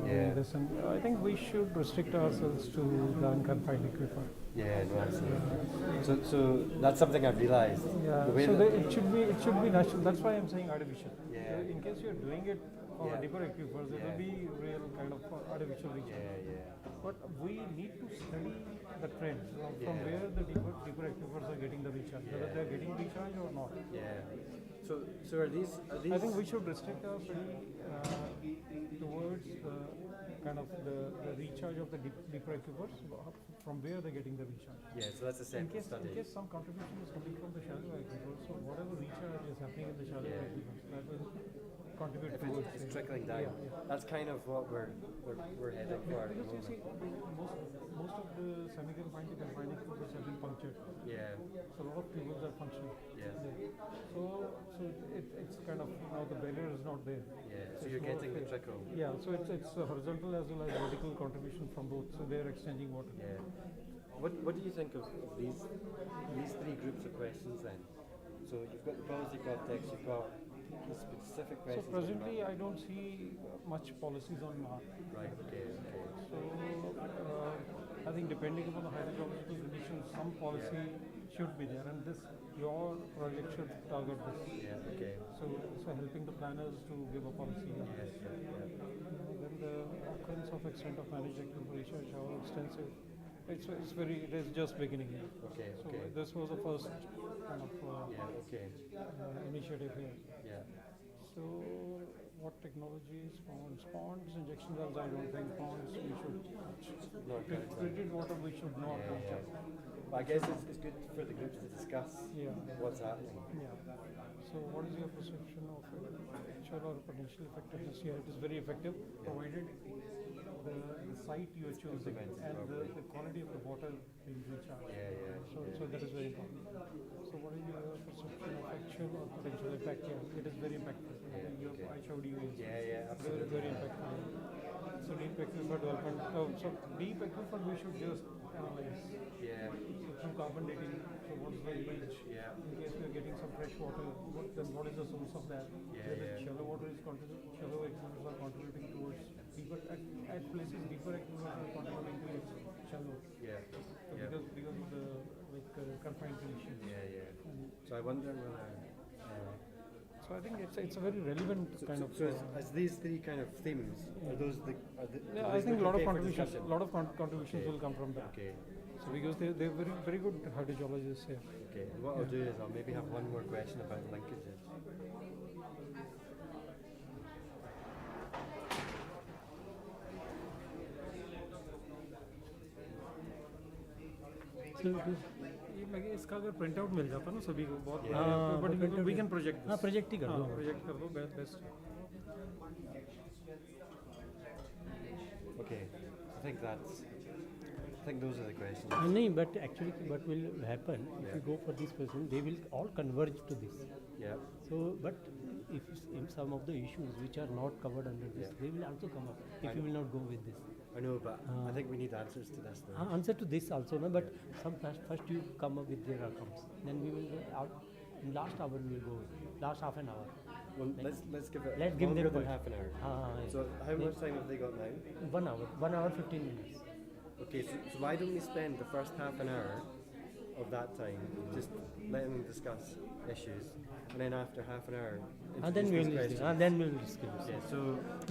Yeah. And I think we should restrict ourselves to the unconfined aquifer. Yeah, no, absolutely. So that's something I've realised. Yeah. The way So that- it should be natural. That's why I'm saying artificial. Yeah. In case you're doing it for Yeah. deeper aquifers, it Yeah. will be real kind of artificial recharge. Yeah. But we need to study the trend from Yeah. where the deeper aquifers are getting the recharge, whether Yeah. they're getting recharge or not. Yeah. So are these? I think we should restrict our study towards kind of the recharge of the deeper aquifers, from where they're getting the recharge. Yeah. So that's a In separate case, study. in case some contribution is coming from the shallow aquifers, so whatever recharge is happening in the shallow Yeah. aquifers, that will contribute If towards it's it. trickling down, Yeah, yeah. that's kind of what we're heading for at the Because you see, moment. most of the semi-confined to confined aquifers have been punctured. Yeah. So a lot of tubes are functional. Yeah. So it's kind of now the barrier is not there. Yeah. So it's you're more getting the of a- trickle. Yeah, so it's a horizontal as well as vertical contribution from both. So they're exchanging water. Yeah. What do you think of these three groups of questions then? So you've got the policy context, you've got the specific So questions. presently, I don't see much policies on mark. Right. Okay. So I think depending upon the hydrological conditions, some policy should be there, and your project should target this. Yeah. Okay. So helping the planners to give a policy. Yes. Yeah. Then the occurrence of extent of managed aquifer research, how extensive. It is just beginning here. Okay. So Okay. this was the first kind of Yeah. Okay. initiative here. Yeah. So what technologies? Ponds, injection wells, I don't think ponds we should. Not good. Treated water we should not touch up. But I guess it's good for the groups to discuss Yeah. what's happening. Yeah. So what is your perception of actual or potential effectiveness here? It is very effective, provided the site you are choosing and the quality of the water being recharged. Yeah. So that is very important. So what is your perception of actual or potential impact here? It is very impactful. I showed you. Yeah. Absolutely. Very impactful. So deep aquifer development. So deep aquifer we should just analyze. Yeah. So through carbon dating. So what's the age? Yeah. In case we are getting some fresh water, then what is the source of that? Yeah. Shallow water is shallow aquifers are contributing towards deeper at places deeper aquifers are contributing towards shallow. Yeah. So because of the confined conditions. Yeah. So I wonder whether. So I think it's a very relevant kind of. So as these three kind of themes, are those the? Yeah, I think a lot of contributions will come from that. Okay. So because they're very good hydrologists here. Okay. And what I'll do is I'll maybe have one more question about linkages. इसका अगर print out मिल जाता ना सभी को बहुत हाँ, but printout we can project हाँ, project ही कर दो। प्रोजेक्ट कर दो best Okay. I think that's. I think those are the questions. No, but actually what will happen if Yeah. you go for this person, they will all converge to this. Yeah. So, but if some of the issues which are not covered under this, Yeah. they will also come up if I you know. will not go with this. I know, but I Uh, think we need answers to this though. Answer to this also, no, but first you come up with their outcomes. Then we will go out. In last hour we will go with last half an hour. Well, let's give it Let's give longer them than point. half an hour. Yeah. So how much time have they got now? 1 hour 15 minutes. Okay, so why don't we spend the first half an hour of that time just letting them discuss issues, and then after half an hour, Then we will introduce these questions. then we will discuss. Yeah, so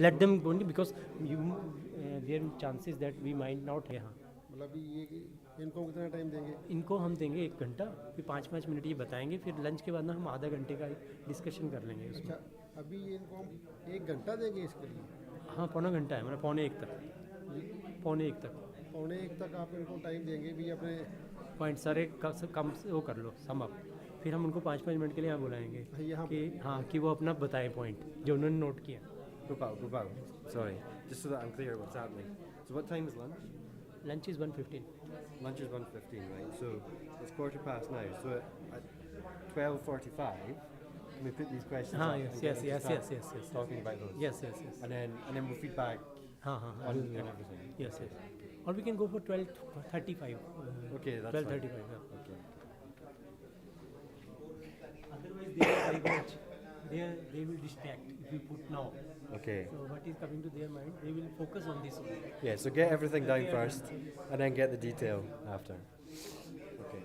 Let them go only because there are chances that we might not. हाँ. मतलब अभी ये कि इनको कितना time देंगे? इनको हम देंगे 1 घंटा, फिर 5-5 मिनट ये बताएंगे, फिर लंच के बाद ना हम आधा घंटे का डिस्कशन कर लेंगे उसमें। अच्छा, अभी इनको हम 1 घंटा देंगे इसके लिए? हाँ, पौना घंटा है, मतलब पौने 1 तक। पौने 1 तक पौने 1 तक आप इनको टाइम देंगे भी अपने? पॉइंट सारे कम से वो कर लो सम अप, फिर हम उनको 5-5 मिनट के लिए यहाँ बुलाएंगे यहाँ कि हाँ कि वो अपना बताएं पॉइंट जो उन्होंने नोट किया। Gopal, sorry, just so that I'm clear what's happening. So what time is lunch? Lunch is 1:15। Lunch is 1:15, right? So it's 1:15 now. So at 12:45, can we put these questions हाँ, up yes, and get yes, them to yes, start yes, yes, yes. talking about those? Yes, yes, yes. And then we'll feedback हाँ हाँ हाँ, on yes, everything. yes, yes. Or we can go for 12:35. Okay, that's fine. 12:35. Yeah. Okay. Otherwise, they will diverge. They will distract if we put now. Okay. So what is coming to their mind, they will focus on this only. Yeah, so get everything down first and then get the detail after. Okay.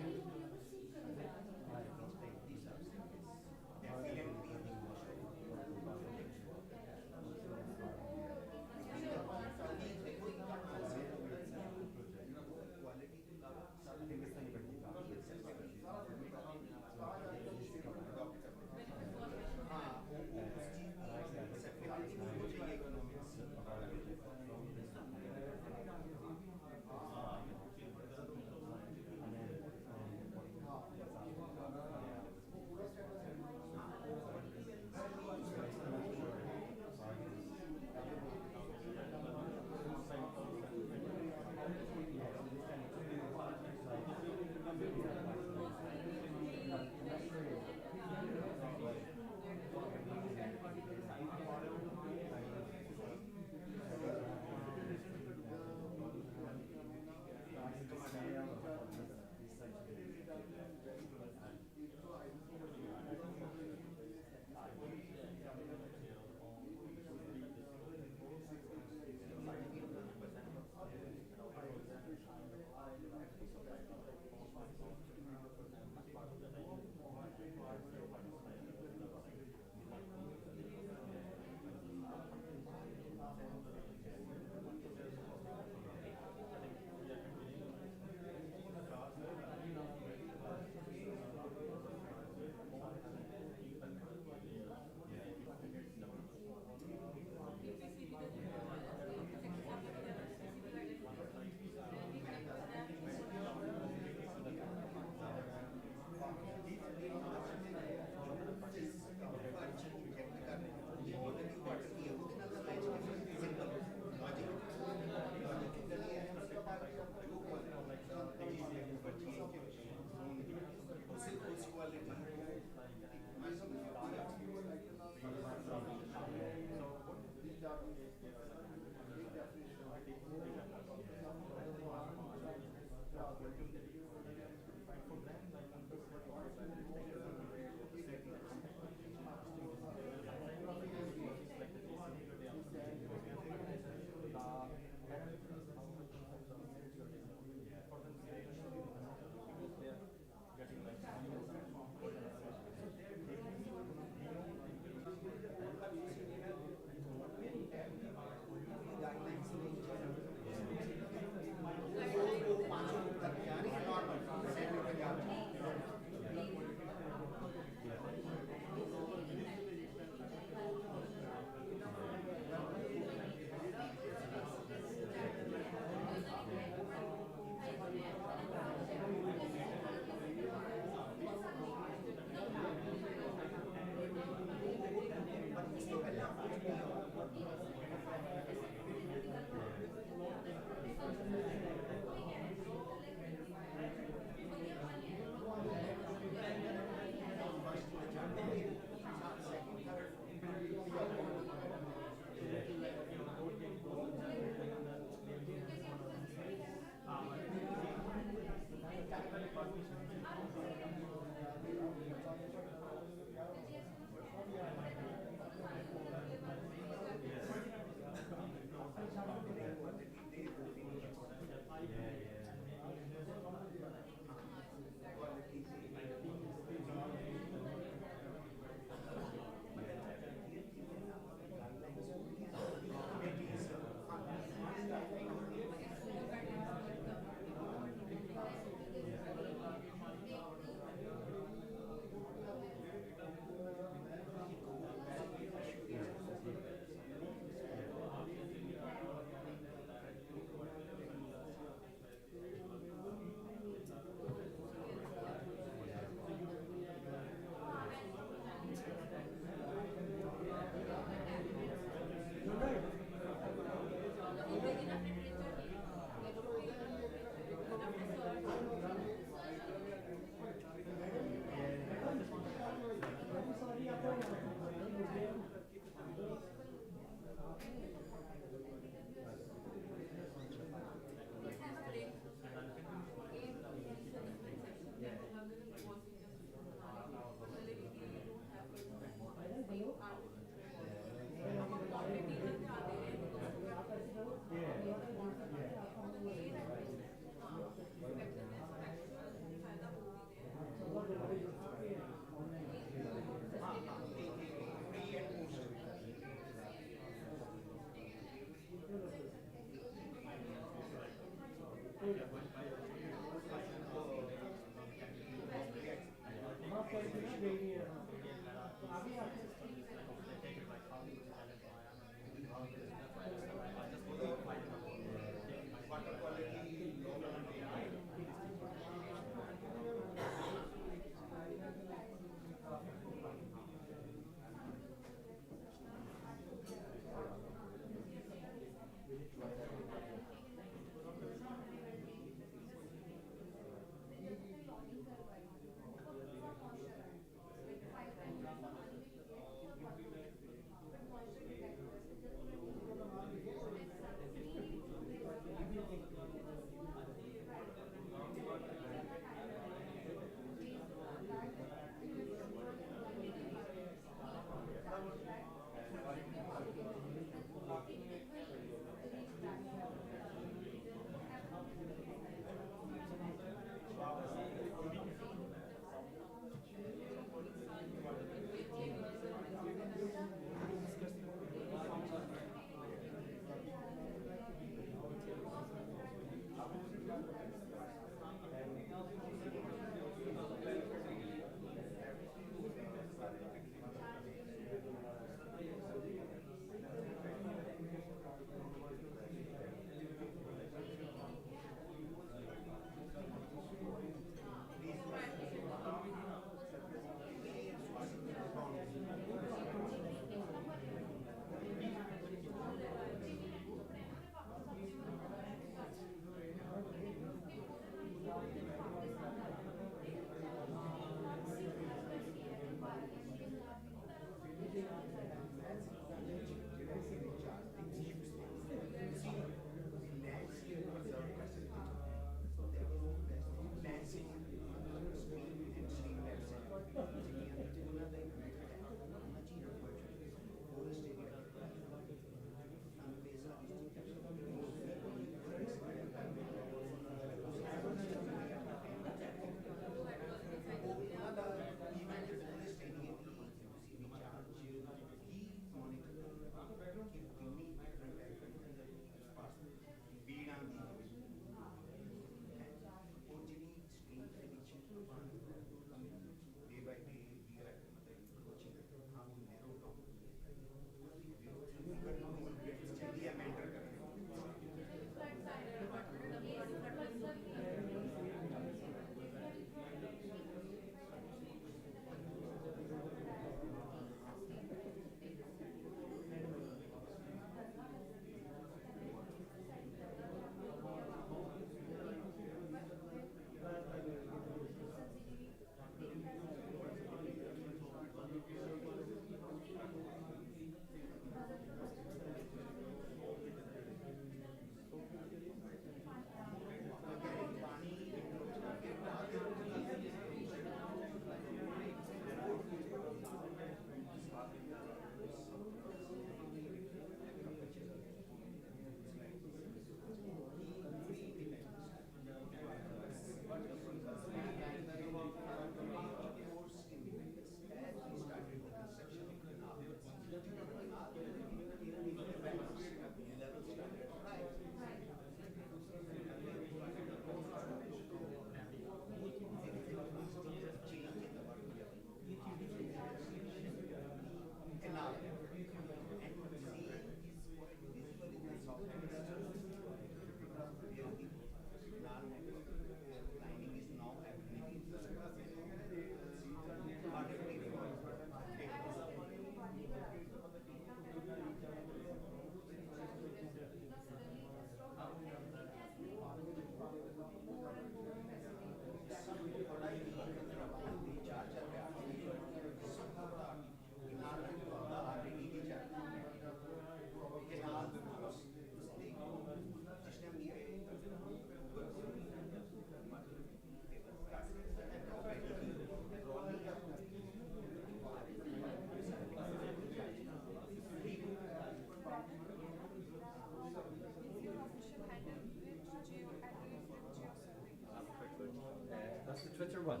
That's the Twitter one.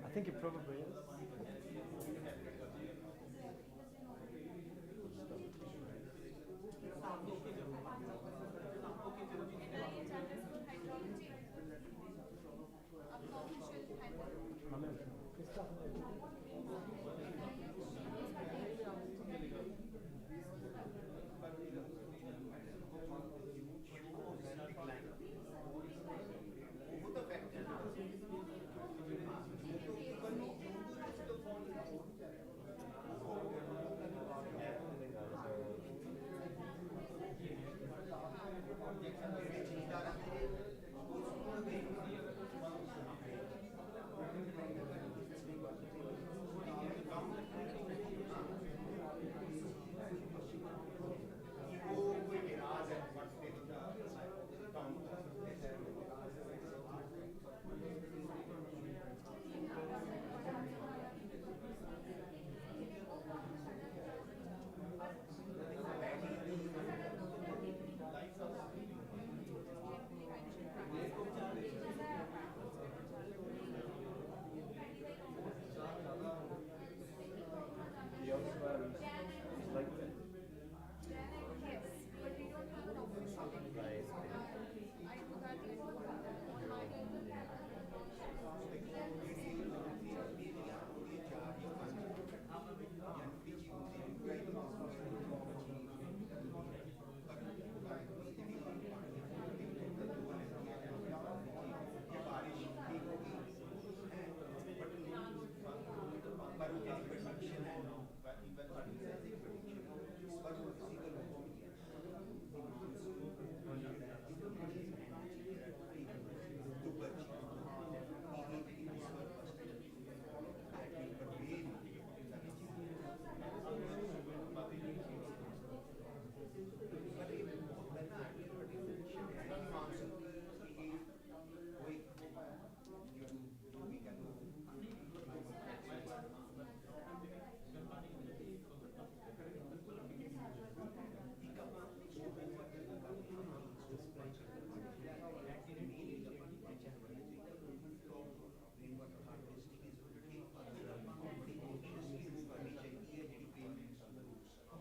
I think it probably is.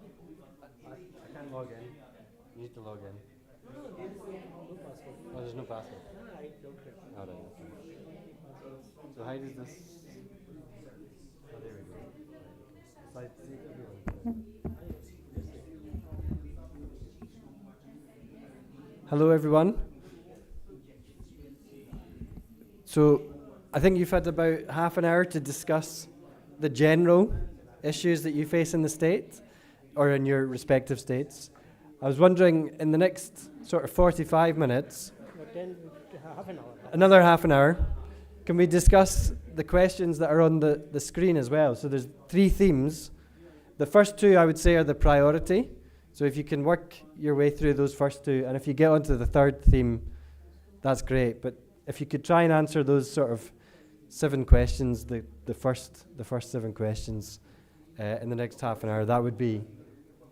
I can't log in. You need to log in. Oh, there's no password. I don't get it. All right. Okay. So how does this? Oh, there we go. Slide see everyone. Hello, everyone. So, I think you've had about half an hour to discuss the general issues that you face in the state or in your respective states. I was wondering, in the next sort of 45 minutes, Half an hour. another half an hour, can we discuss the questions that are on the screen as well? So there's 3 themes. The first 2, I would say, are the priority. So if you can work your way through those first 2, and if you get onto the third theme, that's great. But if you could try and answer those sort of 7 questions, the first 7 questions in the next half an hour, that would be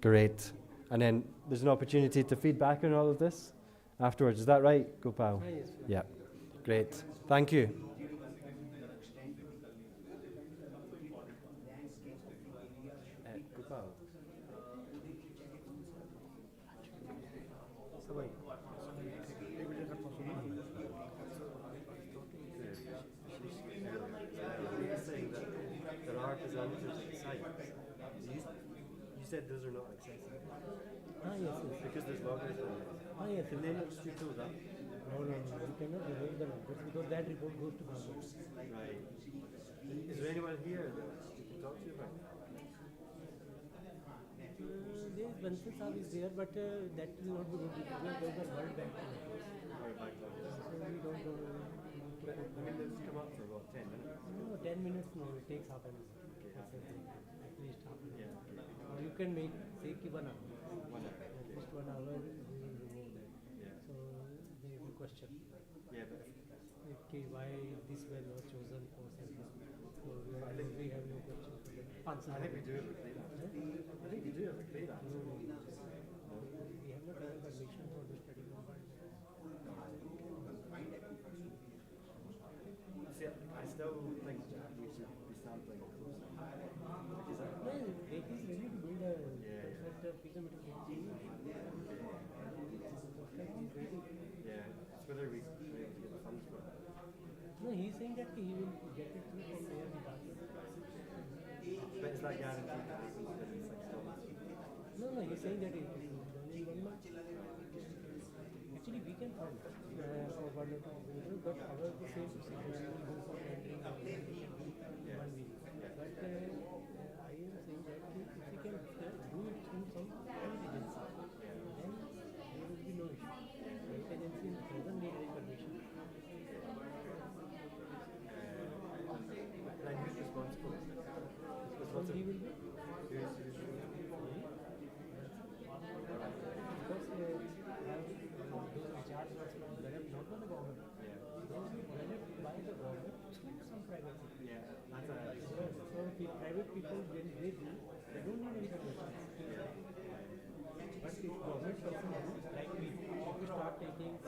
great. And then there's an opportunity to feed back on all of this afterwards. Is that right, Gopal? Yes. Yeah. Great. Thank you. Gopal. There are presenters at the site. You said those are not accessible Yes. because there's loggers on there. Yes. Can they not just be pulled up? No. You cannot remove the numbers because that report goes to government. Right. Is there anyone here that you can talk to about? There is Bansal Saab is there, but that will not be good because those are World Bank. Or back loggers? So we don't know. But I mean, they've come up for about 10 minutes. No, 10 minutes, no, it takes half an hour. Okay, half an hour. At least half an hour. Yeah. Or you can make, say, 1 hour. 1 hour. At least 1 hour, we will remove that. Yeah. So there is a question. Yeah, but Okay, why this well was chosen for service? So we have no question for that. Answer. I think we do have a clear answer. I think we do have a clear answer. We have not given permission for the study of World Bank. See, I still think we should be sampling closer. Because Well, it is ready to build a Yeah. perfect piezometric change. yeah, it's whether we get the funds for it. No, he saying that he will get it through from their department. But is that guaranteed? No, no, he's saying that it will be done in 1 month. Actually, we can fund for 1 or 2 kilometers, but our the same procedure we will go for tendering and we can do 1 week. But I am saying that if we can do it through some private agency, then there will be no issue. Private agency doesn't need any permission. Then who's responsible? So he will be. Because those recharge works from developed not by the government. Those developed by the government through some private people. So private people, when they do, they don't need any permission. But if government person like me, if we start taking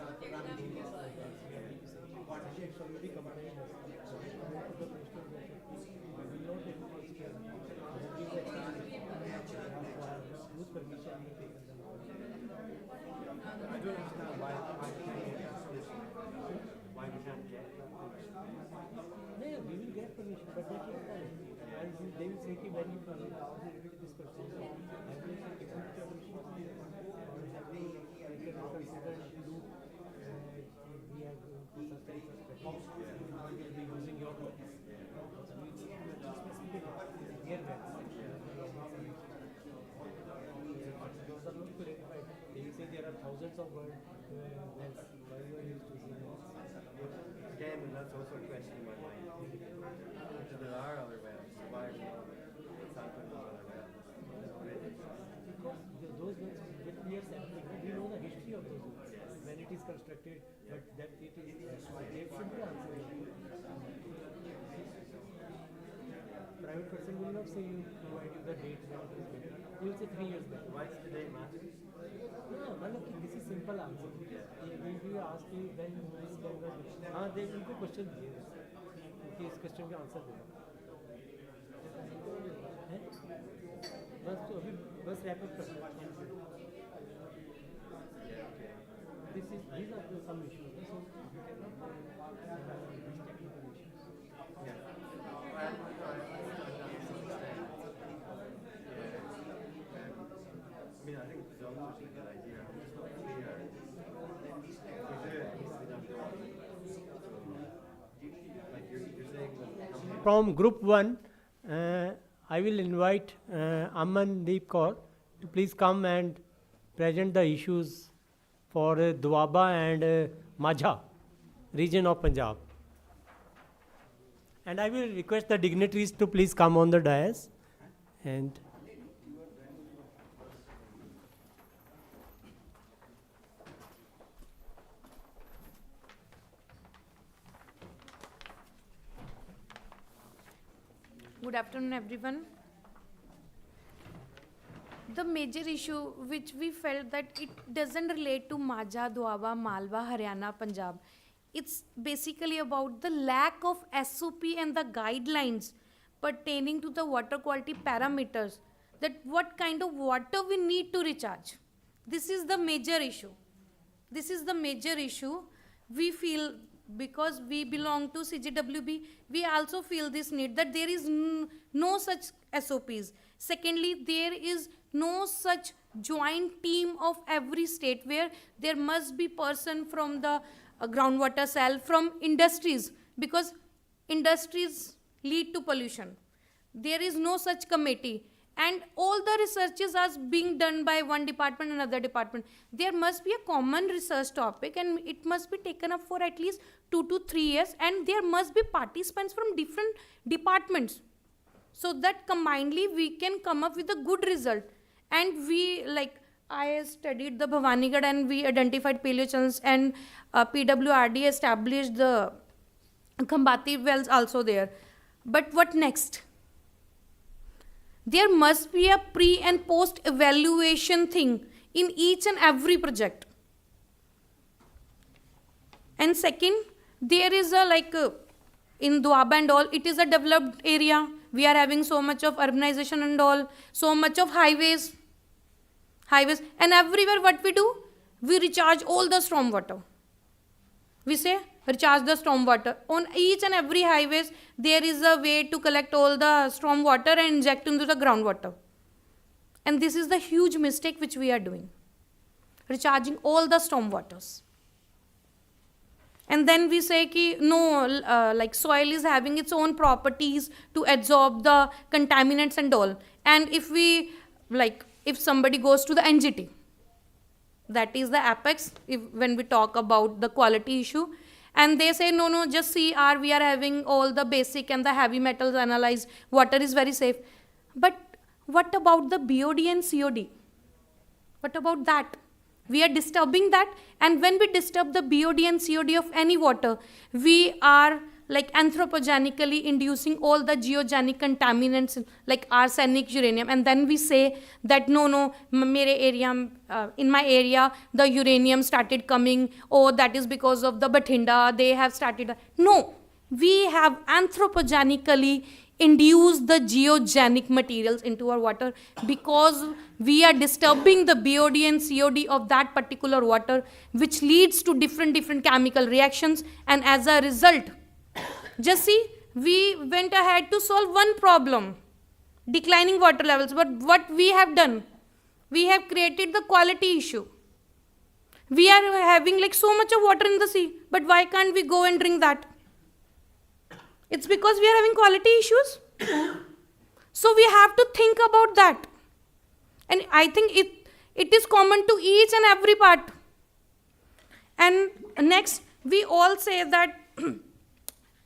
it's already compliant. So we come to the question that we will not take first care. We will give whose permission we take. I don't understand why we can't get that solution. Why we can't get that permission. No, we will get permission, but that takes time. And they will say, when you come in, this person, I will say, give me permission. Or have we considered to do, we have such types of techniques. We will be using your words. So we will specifically their words. Those are not clarified. They will say there are thousands of words. Why you are used to see words? Again, that's also a question in my mind. So there are other wells, so why are we not sampling those other wells? Because those wells, when we are sampling, we know the history of those wells, when it is constructed, but that it is, they simply answer it. Private person will not say you provide you the date when it is built. He will say 3 years back. Why does the date matter? No, this is simple answer. We ask you when this guy was built. हाँ, they उनको question दिए कि इस question का answer दे. बस तो अभी बस wrap up कर सकते हैं. These are some issues. So you cannot these technical issues. I mean, I think the zones is a good idea. I'm just not clear. If we do it, it needs to be done properly. So, like you're saying that From group 1, I will invite Amandeep Kaur to please come and present the issues for Doaba and Majha region of Punjab. And I will request the dignitaries to please come on the dais. And Good afternoon, everyone. The major issue which we felt that it doesn't relate to Majha, Doaba, Malwa, Haryana, Punjab. It's basically about the lack of SOP and the guidelines pertaining to the water quality parameters, that what kind of water we need to recharge. This is the major issue. This is the major issue. We feel, because we belong to CGWB, we also feel this need that there is no such SOPs. Secondly, there is no such joint team of every state where there must be person from the groundwater cell, from industries, because industries lead to pollution. There is no such committee. And all the researches are being done by one department and another department. There must be a common research topic and it must be taken up for at least 2 to 3 years, and there must be participants from different departments, so that combinedly we can come up with a good result. And we, like, I studied the Bhavanigarh and we identified paleochans, and PWRD established the Khambati wells also there. But what next? There must be a pre and post evaluation thing in each and every project. And second, there is a in Doaba and all, it is a developed area. We are having so much of urbanization and all, so much of highways, and everywhere what we do, we recharge all the storm water. We say recharge the storm water. On each and every highways, there is a way to collect all the storm water and inject into the groundwater. And this is the huge mistake which we are doing. Recharging all the storm waters. And then we say ki no, like soil is having its own properties to absorb the contaminants and all. And if we, like, if somebody goes to the NGT, that is the apex when we talk about the quality issue, and they say no, just see we are having all the basic and the heavy metals analyzed, water is very safe. But what about the BOD and COD? What about that? We are disturbing that, and when we disturb the BOD and COD of any water, we are like anthropogenically inducing all the geogenic contaminants like arsenic, uranium, and then we say that no, in my area the uranium started coming, or that is because of the Bathinda, they have started. No, we have anthropogenically induce the geogenic materials into our water because we are disturbing the BOD and COD of that particular water, which leads to different chemical reactions. And as a result, just see, we went ahead to solve one problem, declining water levels. But what we have done, we have created the quality issue. We are having like so much of water in the sea, but why can't we go and drink that? It's because we are having quality issues. So we have to think about that. And I think it is common to each and every part. And next, we all say that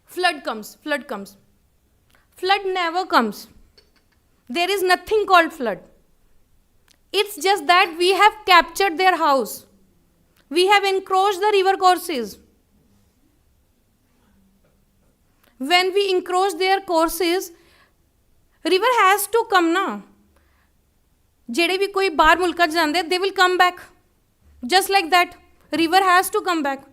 flood comes. Flood never comes. There is nothing called flood. It's just that we have captured their house. We have encroached the river courses. When we encroach their courses, river has to come na. Jede bhi koi bahar mulka jande, they will come back. Just like that, river has to come back.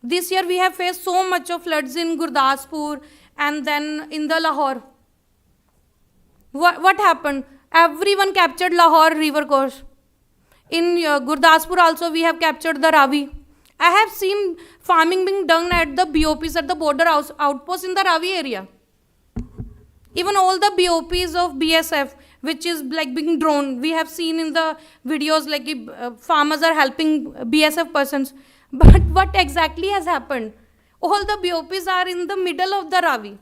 This year we have faced so much of floods in Gurdaspur and then in the Lahore. What happened? Everyone captured Lahore river course. In Gurdaspur also we have captured the Ravi. I have seen farming being done at the BOPs, at the border outposts in the Ravi area. Even all the BOPs of BSF, which is like being drawn, we have seen in the videos like farmers are helping BSF persons. But what exactly has happened? All the BOPs are in the middle of the Ravi.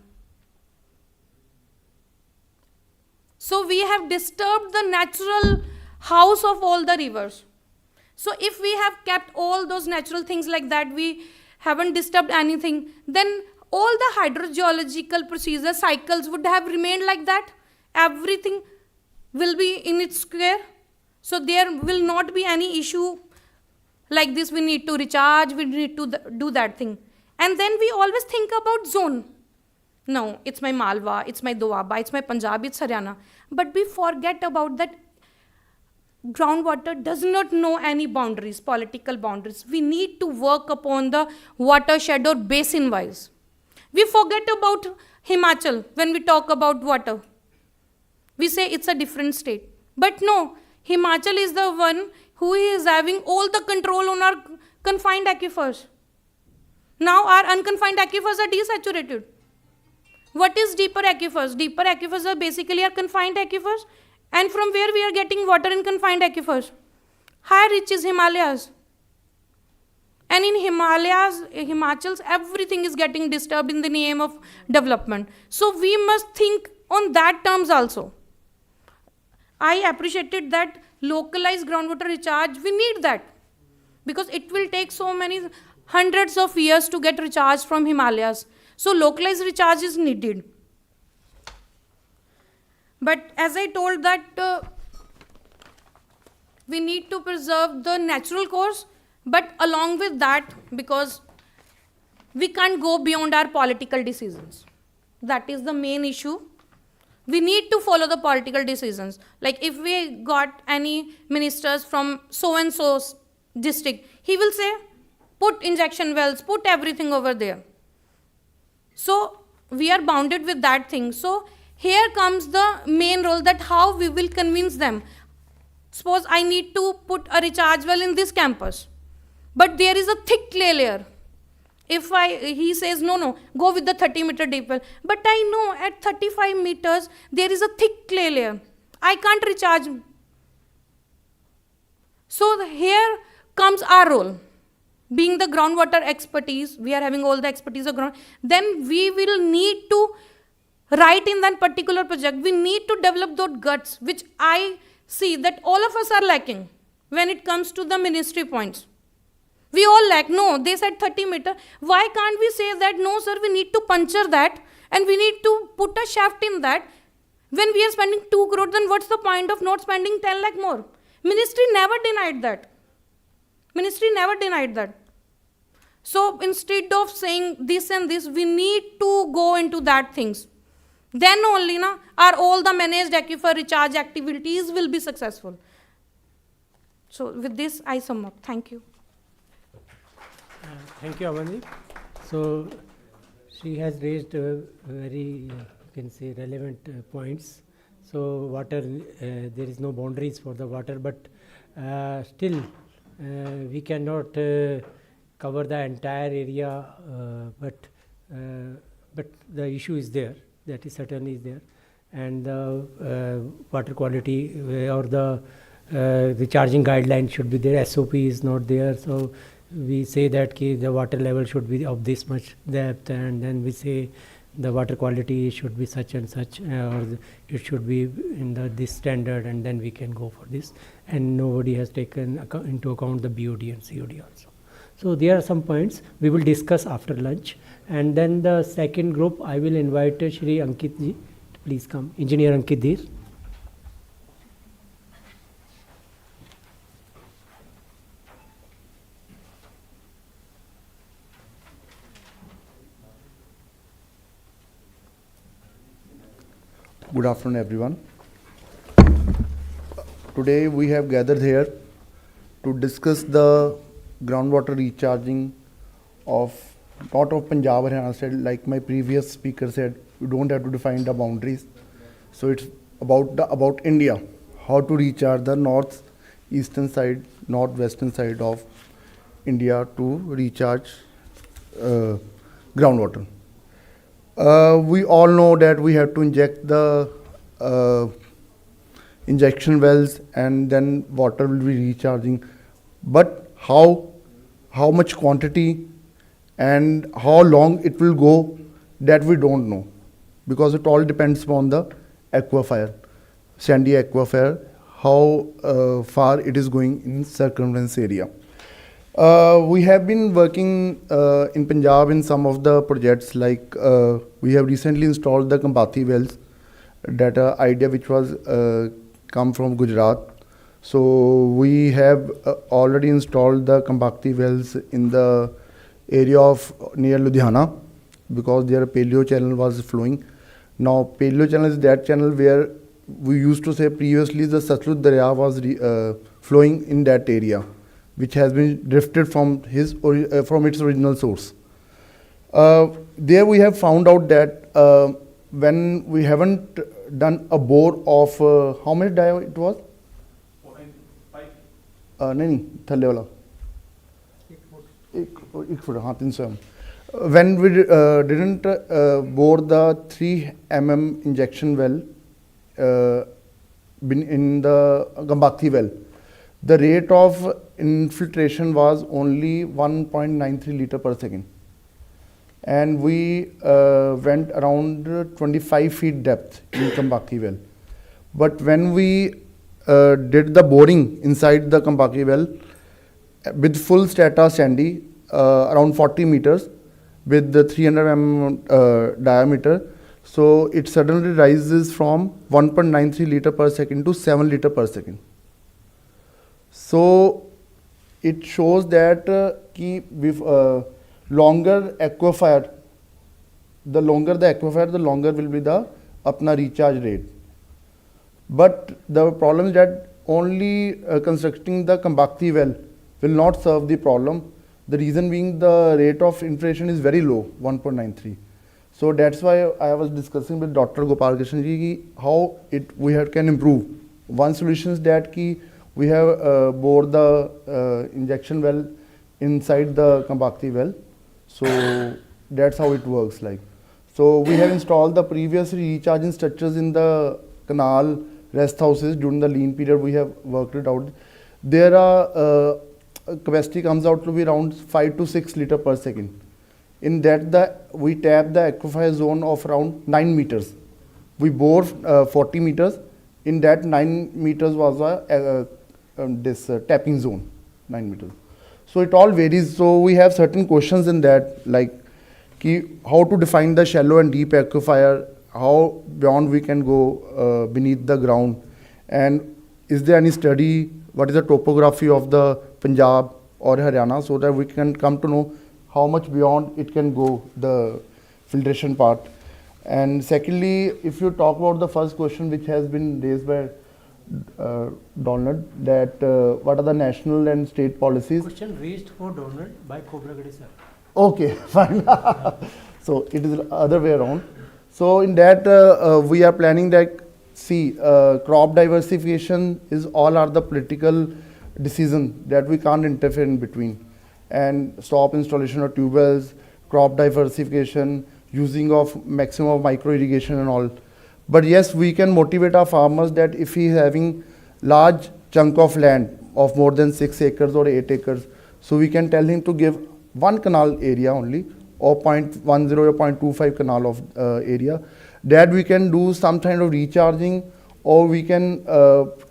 So we have disturbed the natural house of all the rivers. So if we have kept all those natural things like that, we haven't disturbed anything, then all the hydrogeological procedures, cycles would have remained like that. Everything will be in its square. So there will not be any issue like this. We need to recharge, we need to do that thing. And then we always think about zone. No, it's my Malwa, it's my Doaba, it's my Punjab, it's Haryana. But we forget about that groundwater does not know any boundaries, political boundaries. We need to work upon the watershed or basin wise. We forget about Himachal when we talk about water. We say it's a different state. But no, Himachal is the one who is having all the control on our confined aquifers. Now our unconfined aquifers are desaturated. What is deeper aquifers? Deeper aquifers are basically our confined aquifers. And from where we are getting water in confined aquifers? High reaches, Himalayas. And in Himalayas, Himachals, everything is getting disturbed in the name of development. So we must think on that terms also. I appreciated that localized groundwater recharge, we need that. Because it will take so many hundreds of years to get recharged from Himalayas. So localized recharge is needed. But as I told that we need to preserve the natural course, but along with that, because we can't go beyond our political decisions. That is the main issue. We need to follow the political decisions. Like if we got any ministers from so-and-so district, he will say, put injection wells, put everything over there. So we are bounded with that thing. So here comes the main role, that how we will convince them. Suppose I need to put a recharge well in this campus, but there is a thick clay layer. He says, no, go with the 30-meter deep well. But I know at 35 meters, there is a thick clay layer. I can't recharge. So here comes our role. Being the groundwater expertise, we are having all the expertise of ground, then we will need to write in that particular project, we need to develop those guts, which I see that all of us are lacking when it comes to the ministry points. We all lack. No, they said 30 meter. Why can't we say that, no sir, we need to puncture that and we need to put a shaft in that. When we are spending 2 crore, then what's the point of not spending 10 lakh more? Ministry never denied that. Ministry never denied that. So instead of saying this and this, we need to go into that things. Then only are all the managed aquifer recharge activities will be successful. So with this, I sum up. Thank you. Thank you, Amandeep. So she has raised very, you can say, relevant points. So water, there is no boundaries for the water, but still we cannot cover the entire area, but the issue is there. That is certainly is there, and the water quality or the recharging guideline should be there. SOP is not there, so we say that the water level should be of this much depth, and then we say the water quality should be such and such, or it should be in this standard, and then we can go for this. And nobody has taken into account the BOD and COD also. So there are some points we will discuss after lunch, and then the second group I will invite Shri Ankit ji. Please come, Engineer Ankit Dheer. Good afternoon, everyone. Today we have gathered here to discuss the groundwater recharging of not of Punjab, Haryana state. Like my previous speaker said, you don't have to define the boundaries. So it's about India, how to recharge the north-eastern side, north-western side of India to recharge groundwater. We all know that we have to inject the injection wells, and then water will be recharging. But how much quantity and how long it will go, that we don't know, because it all depends upon the aquifer, sandy aquifer, how far it is going in circumference area. We have been working in Punjab in some of the projects, like we have recently installed the Kambati wells, that idea which was come from Gujarat. So we have already installed the Kambati wells in the area of near Ludhiana, because their paleo channel was flowing. Now paleo channel is that channel where we used to say previously the Satluj Darya was flowing in that area, which has been drifted from its original source. There we have found out that when we haven't done a bore of how much dia it was? नहीं थल्ले वाला 1 foot, हाँ 300 mm. When we didn't bore the 3 mm injection well in the Gambati well, the rate of infiltration was only 1.93 liter per second, and we went around 25 feet depth in Kambaki well. But when we did the boring inside the Kambaki well with full strata sandy, around 40 meters with the 300 mm diameter, so it suddenly rises from 1.93 liter per second to 7 liter per second. So it shows that with longer aquifer, the longer the aquifer, the longer will be the apna recharge rate. But the problem is that only constructing the Kambakti well will not solve the problem. The reason being the rate of inflation is very low, 1.93. So that's why I was discussing with Dr. Gopal Krishnan ji how we can improve. One solution is that we have bored the injection well inside the Kambakti well. So that's how it works like. So we have installed the previous recharging structures in the canal rest houses during the lean period. We have worked it out. There are capacity comes out to be around 5 to 6 liter per second. In that we tap the aquifer zone of around 9 meters. We bore 40 meters. In that 9 meters was this tapping zone, 9 meters. So it all varies. So we have certain questions in that, like how to define the shallow and deep aquifer, how beyond we can go beneath the ground, and is there any study, what is the topography of the Punjab or Haryana, so that we can come to know how much beyond it can go, the filtration part. And secondly, if you talk about the first question which has been raised by Donald, that what are the national and state policies? Question raised for Donald by Kobragade sir. Okay, fine. So it is the other way around. So in that we are planning that, see, crop diversification is all are the political decision that we can't interfere in between, and stop installation of tube wells, crop diversification, using of maximum of micro irrigation and all. But yes, we can motivate our farmers that if he is having large chunk of land of more than 6 acres or 8 acres, so we can tell him to give 1 canal area only, or 0.10 or 0.25 canal of area, that we can do some kind of recharging, or we can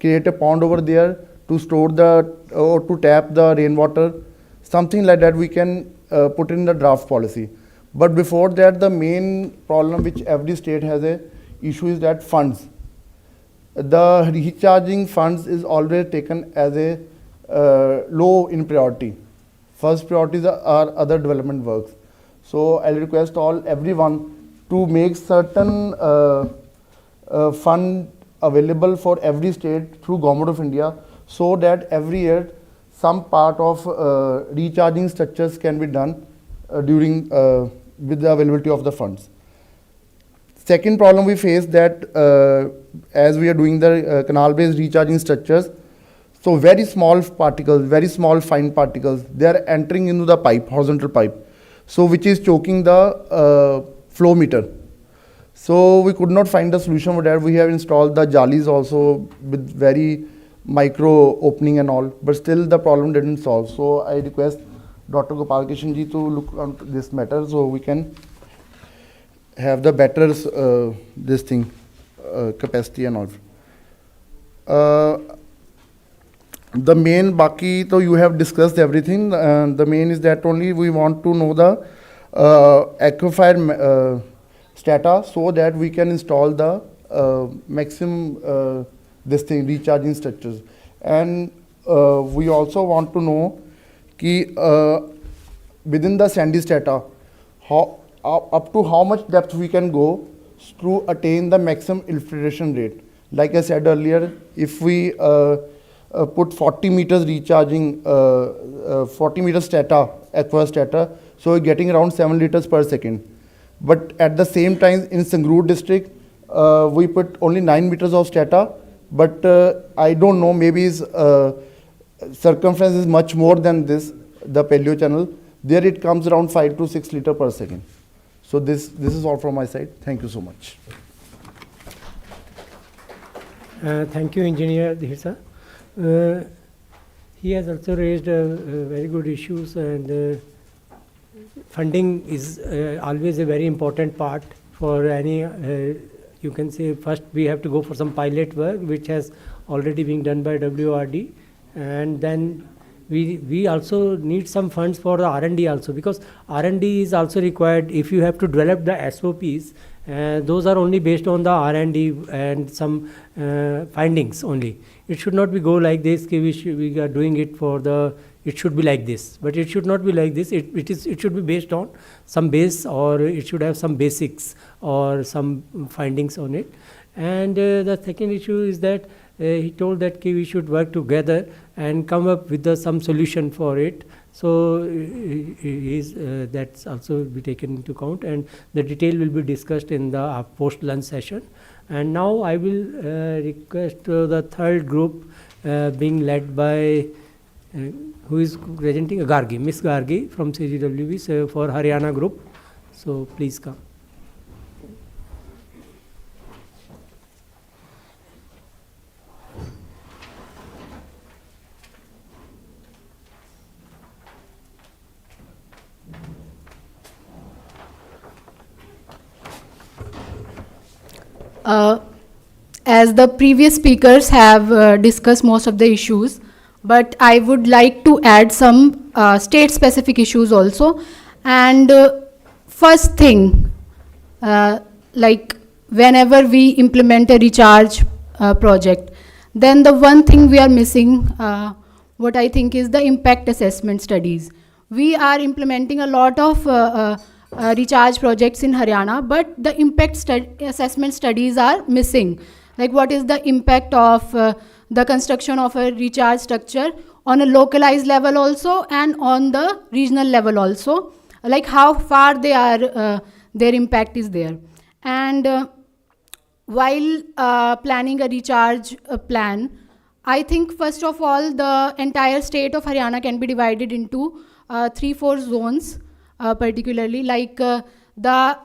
create a pond over there to store the, or to tap the rainwater, something like that we can put in the draft policy. But before that, the main problem which every state has a issue is that funds. The recharging funds is always taken as a low in priority. First priorities are other development works. So I'll request everyone to make certain fund available for every state through Government of India, so that every year some part of recharging structures can be done during with the availability of the funds. Second problem we face that as we are doing the canal-based recharging structures, so very small particles, very small fine particles, they are entering into the pipe, horizontal pipe, so which is choking the flow meter. So we could not find a solution for that. We have installed the jalis also with very micro opening and all, but still the problem didn't solve. So I request Dr. Gopal Kishan ji to look on this matter, so we can have the better this thing capacity and all. The main baki, so you have discussed everything. The main is that only we want to know the aquifer strata, so that we can install the maximum this thing recharging structures. And we also want to know ki within the sandy strata, how up to how much depth we can go to attain the maximum infiltration rate. Like I said earlier, if we put 40 meters recharging, 40 meters strata, aqua strata, so we're getting around 7 liters per second. But at the same time in Sangrur district, we put only 9 meters of strata, but I don't know, maybe circumference is much more than this, the paleo channel. There it comes around 5 to 6 liters per second. So this is all from my side. Thank you so much. Thank you, Engineer Dhir. He has also raised very good issues, and funding is always a very important part for any, you can say first we have to go for some pilot work which has already been done by WRD, and then we also need some funds for the R&D also, because R&D is also required. If you have to develop the SOPs, those are only based on the R&D and some findings only. It should not be go like this, we are doing it for the, it should be like this, but it should not be like this. It should be based on some base, or it should have some basics or some findings on it. And the second issue is that he told that we should work together and come up with some solution for it. So that's also be taken into account, and the detail will be discussed in the post-lunch session. And now I will request the third group being led by who is presenting? Gargi, Miss Gargi from CGWB, so for Haryana group. So please come. As the previous speakers have discussed most of the issues, but I would like to add some state-specific issues also. And first thing, like whenever we implement a recharge project, then the one thing we are missing, what I think is the impact assessment studies. We are implementing a lot of recharge projects in Haryana, but the impact assessment studies are missing. Like what is the impact of the construction of a recharge structure on a localized level also and on the regional level also, like how far they are, their impact is there. And while planning a recharge plan, I think first of all the entire state of Haryana can be divided into 3-4 zones, particularly like the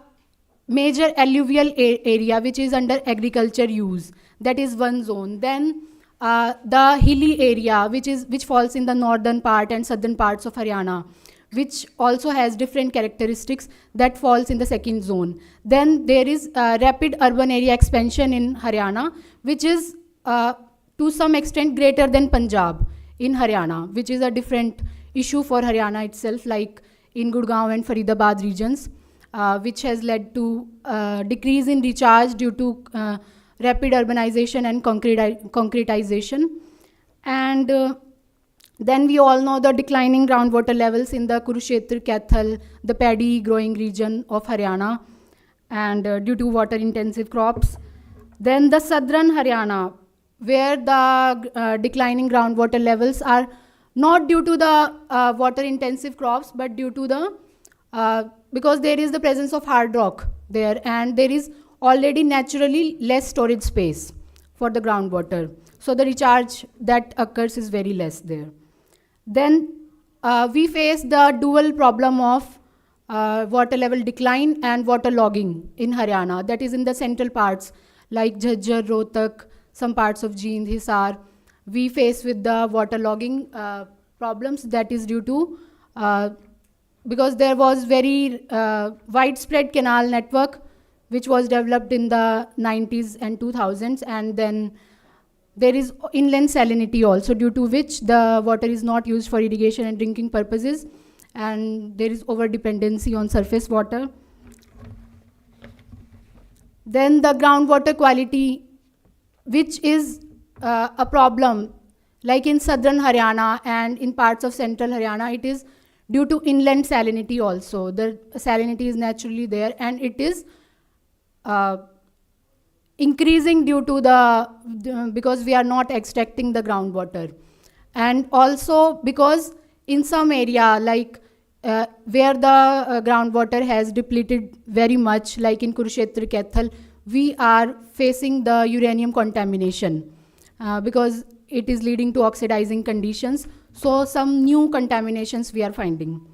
major alluvial area which is under agriculture use, that is one zone. Then the hilly area which falls in the northern part and southern parts of Haryana, which also has different characteristics, that falls in the second zone. Then there is rapid urban area expansion in Haryana, which is to some extent greater than Punjab in Haryana, which is a different issue for Haryana itself, like in Gurgaon and Faridabad regions, which has led to decrease in recharge due to rapid urbanization and concretization. And then we all know the declining groundwater levels in the Kurukshetra, Kaithal, the paddy growing region of Haryana, and due to water intensive crops. Then the southern Haryana, where the declining groundwater levels are not due to the water intensive crops, but due to the because there is the presence of hard rock there, and there is already naturally less storage space for the groundwater. So the recharge that occurs is very less there. Then we face the dual problem of water level decline and water logging in Haryana, that is in the central parts like Jhajjar, Rohtak, some parts of Jind, Hisar. We face with the water logging problems, that is due to because there was very widespread canal network which was developed in the 90s and 2000s, and then there is inland salinity also, due to which the water is not used for irrigation and drinking purposes, and there is over dependency on surface water. Then the groundwater quality, which is a problem, like in southern Haryana and in parts of central Haryana, it is due to inland salinity also. The salinity is naturally there, and it is increasing due to because we are not extracting the groundwater. And also because in some area, like where the groundwater has depleted very much, like in Kurukshetra, Kaithal, we are facing the uranium contamination because it is leading to oxidizing conditions. So some new contaminations we are finding.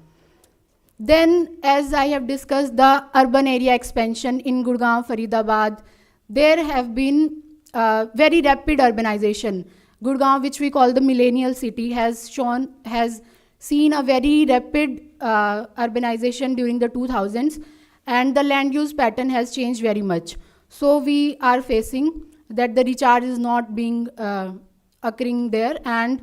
Then, as I have discussed, the urban area expansion in Gurgaon, Faridabad, there have been very rapid urbanization. Gurgaon, which we call the millennial city, has seen a very rapid urbanization during the 2000s, and the land use pattern has changed very much. So we are facing that the recharge is not being occurring there, and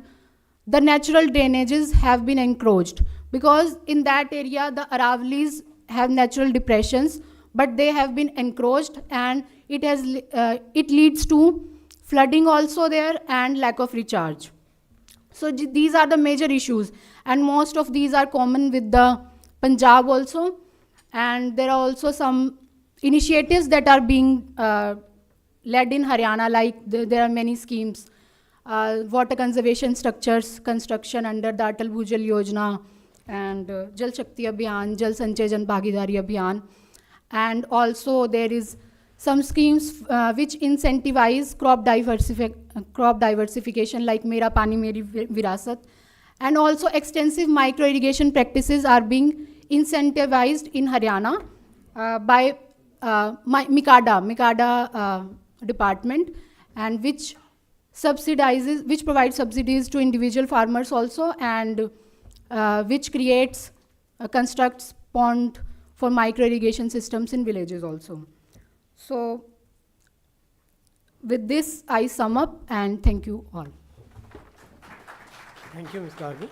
the natural drainages have been encroached, because in that area the Aravalis have natural depressions, but they have been encroached, and it leads to flooding also there and lack of recharge. So these are the major issues, and most of these are common with the Punjab also. And there are also some initiatives that are being led in Haryana, like there are many schemes, water conservation structures construction under the Atal Bhujal Yojana, and Jal Shakti Abhiyan, Jal Sanchay Jan Bhagidari Abhiyan. And also there is some schemes which incentivize crop diversification, like Mera Pani Meri Virasat. And also extensive micro irrigation practices are being incentivized in Haryana by Mikada department, and which provides subsidies to individual farmers also, and which constructs pond for micro irrigation systems in villages also. So with this, I sum up and thank you all. Thank you, Mr. Arvi.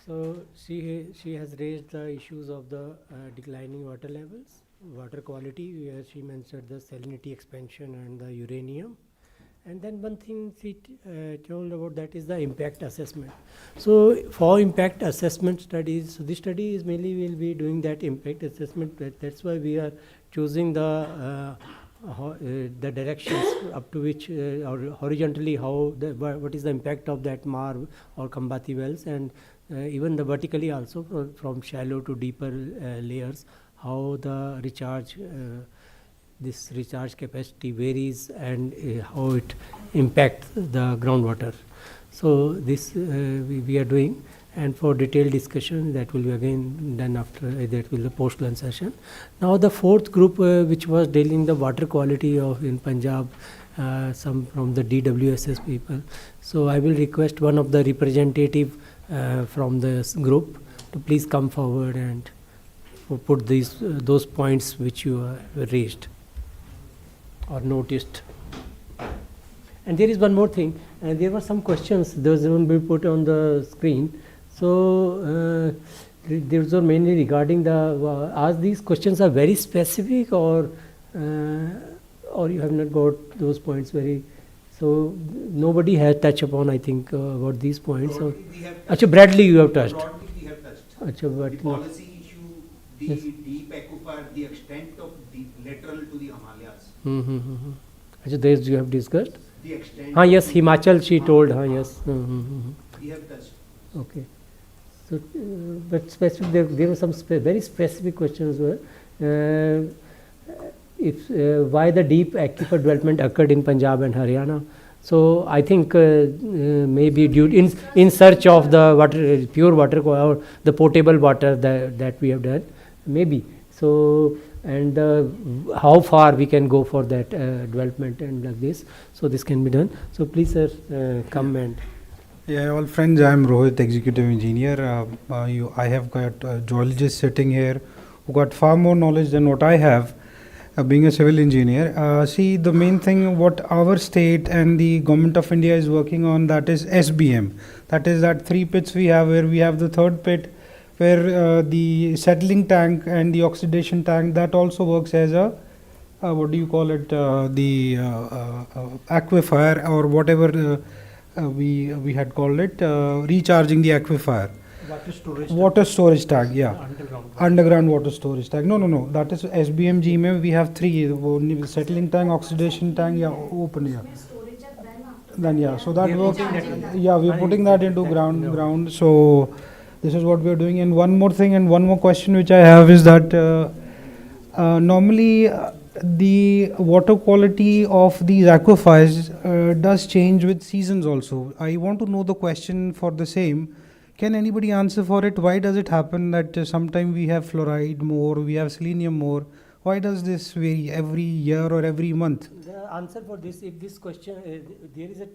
So she has raised the issues of the declining water levels, water quality, where she mentioned the salinity expansion and the uranium. And then one thing she told about that is the impact assessment. So for impact assessment studies, so this study is mainly will be doing that impact assessment. That's why we are choosing the directions up to which or horizontally what is the impact of that Mar or Kambati wells, and even the vertically also from shallow to deeper layers, how the recharge this recharge capacity varies and how it impacts the groundwater. So this we are doing, and for detailed discussion that will be again done after that will be the post lunch session. Now the fourth group which was dealing the water quality of in Punjab, some from the DWSS people. So I will request one of the representative from this group to please come forward and put those points which you raised or noticed. And there is one more thing, there were some questions, those will be put on the screen. So these are mainly regarding the, as these questions are very specific, or you have not got those points very, so nobody has touched upon, I think, about these points. Achha, Bradley you have touched. Broadly we have touched. Achha, but The policy issue, the Yes. deep aquifer, the extent of the lateral to the Himalayas, Achha, these you have discussed. the extent. Yes, of the- Himachal she told, yes. We have touched. Okay. So, but specific, there were some very specific questions were, why the deep aquifer development occurred in Punjab and Haryana. So I think maybe due in search of the water, pure water or the potable water that we have done, maybe. So and how far we can go for that development and like this. So this can be done. So please, sir, come and. Yeah, all friends, I am Rohit, Executive Engineer. I have got geologists sitting here who got far more knowledge than what I have, being a civil engineer. See, the main thing what our state and the government of India is working on, that is SBM. That is that 3 pits we have, where we have the third pit where the settling tank and the oxidation tank, that also works as a what do you call it, the aquifer or whatever we had called it, recharging the aquifer. Water storage tank, yeah. Underground water storage tank. No. That is SBMG. Mein we have 3: settling tank, oxidation tank, yeah, open, yeah. Then yeah, so that works. Yeah, we are putting that into ground. So this is what we are doing. And one more thing, and one more question which I have is that normally the water quality of these aquifers does change with seasons also. I want to know the question for the same. Can anybody answer for it? Why does it happen that sometimes we have fluoride more, we have selenium more? Why does this vary every year or every month? The answer for this, if this question, there is a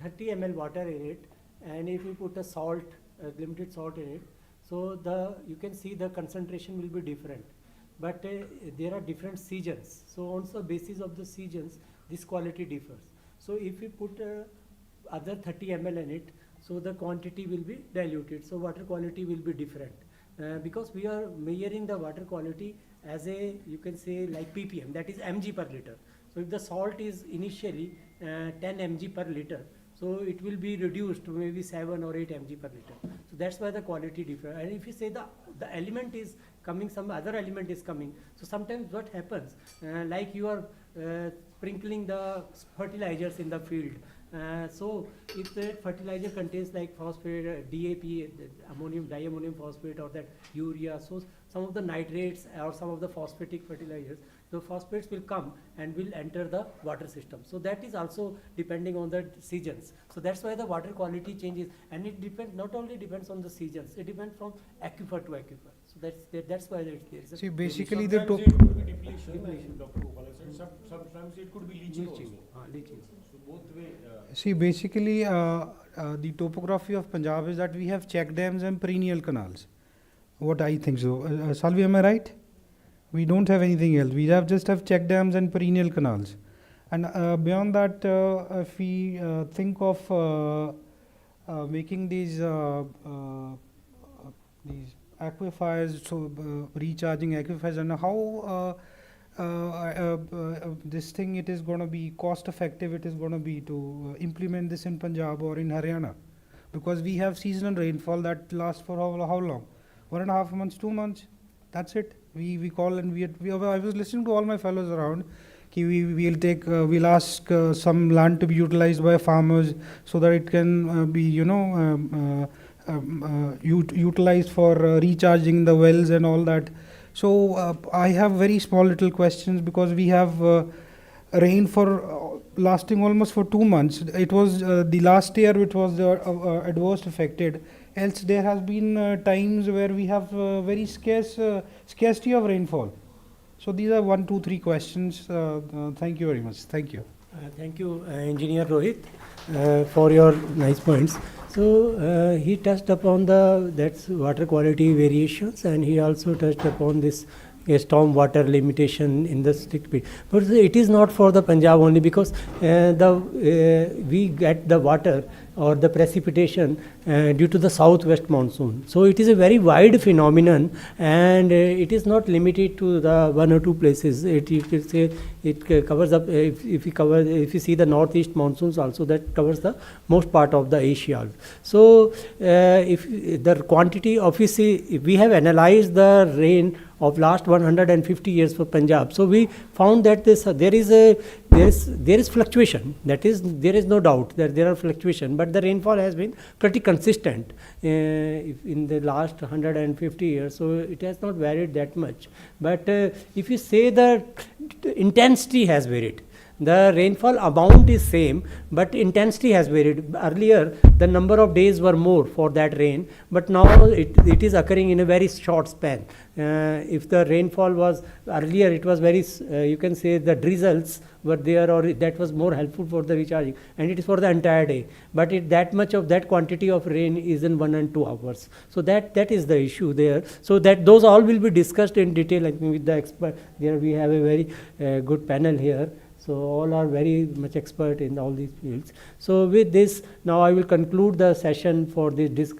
30 ml water in it, and if you put a salt, limited salt in it, so you can see the concentration will be different. But there are different seasons. So on the basis of the seasons, this quality differs. So if you put other 30 ml in it, so the quantity will be diluted. So water quality will be different. Because we are measuring the water quality as you can say like ppm, that is mg per liter. So if the salt is initially 10 mg per liter, so it will be reduced to maybe 7 or 8 mg per liter. So that's why the quality differs. And if you say the element is coming, some other element is coming. So sometimes what happens, like you are sprinkling the fertilizers in the field. So if the fertilizer contains like phosphate, DAP, ammonium, diammonium phosphate, or that urea, so some of the nitrates or some of the phosphatic fertilizers, the phosphates will come and will enter the water system. So that is also depending on the seasons. So that's why the water quality changes, and it depends, not only depends on the seasons, it depends from aquifer to aquifer. So that's why there is a See, basically the Sometimes it could be depletion, Dr. Gopal has said. Sometimes it could be leaching also. leaching. So both way. See, basically, the topography of Punjab is that we have check dams and perennial canals. What I think so. Salvi, am I right? We don't have anything else. We just have check dams and perennial canals. And beyond that, if we think of making these aquifers, so recharging aquifers, and how this thing, it is going to be cost effective, it is going to be to implement this in Punjab or in Haryana, because we have seasonal rainfall that lasts for how long? 1.5 months, 2 months, that's it. We call and I was listening to all my fellows around. We'll ask some land to be utilized by farmers so that it can be utilized for recharging the wells and all that. So I have very small little questions, because we have rain for lasting almost for 2 months. It was the last year which was adverse affected. Else there has been times where we have very scarcity of rainfall. So these are 1, 2, 3 questions. Thank you very much. Thank you. Thank you, Engineer Rohit, for your nice points. So he touched upon that's water quality variations, and he also touched upon this storm water limitation in the strict period. But it is not for the Punjab only, because we get the water or the precipitation due to the southwest monsoon. So it is a very wide phenomenon, and it is not limited to the 1 or 2 places. It covers up, if you see the northeast monsoons also, that covers the most part of the Asia. So if the quantity, obviously, if we have analyzed the rain of last 150 years for Punjab, so we found that there is fluctuation. That is, there is no doubt that there are fluctuation, but the rainfall has been pretty consistent in the last 150 years. So it has not varied that much. But if you say the intensity has varied. The rainfall amount is same, but intensity has varied. Earlier, the number of days were more for that rain, but now it is occurring in a very short span. If the rainfall was earlier, it was very, you can say the drizzles were there, or that was more helpful for the recharging, and it is for the entire day. But that much of that quantity of rain is in 1 and 2 hours. So that is the issue there. So that those all will be discussed in detail, I think, with the expert. There we have a very good panel here. So all are very much expert in all these fields. So with this, now I will conclude the session for this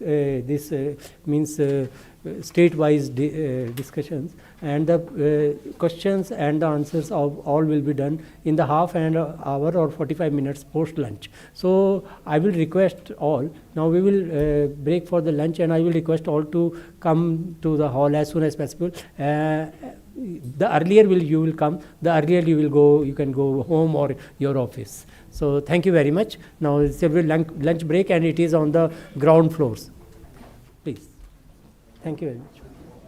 state-wise discussions, and the questions and the answers of all will be done in the half an hour or 45 minutes post lunch. So I will request all, now we will break for the lunch, and I will request all to come to the hall as soon as possible. The earlier you will come, the earlier you can go home or your office. So thank you very much. Now it's a lunch break, and it is on the ground floors. Please. Thank you very much.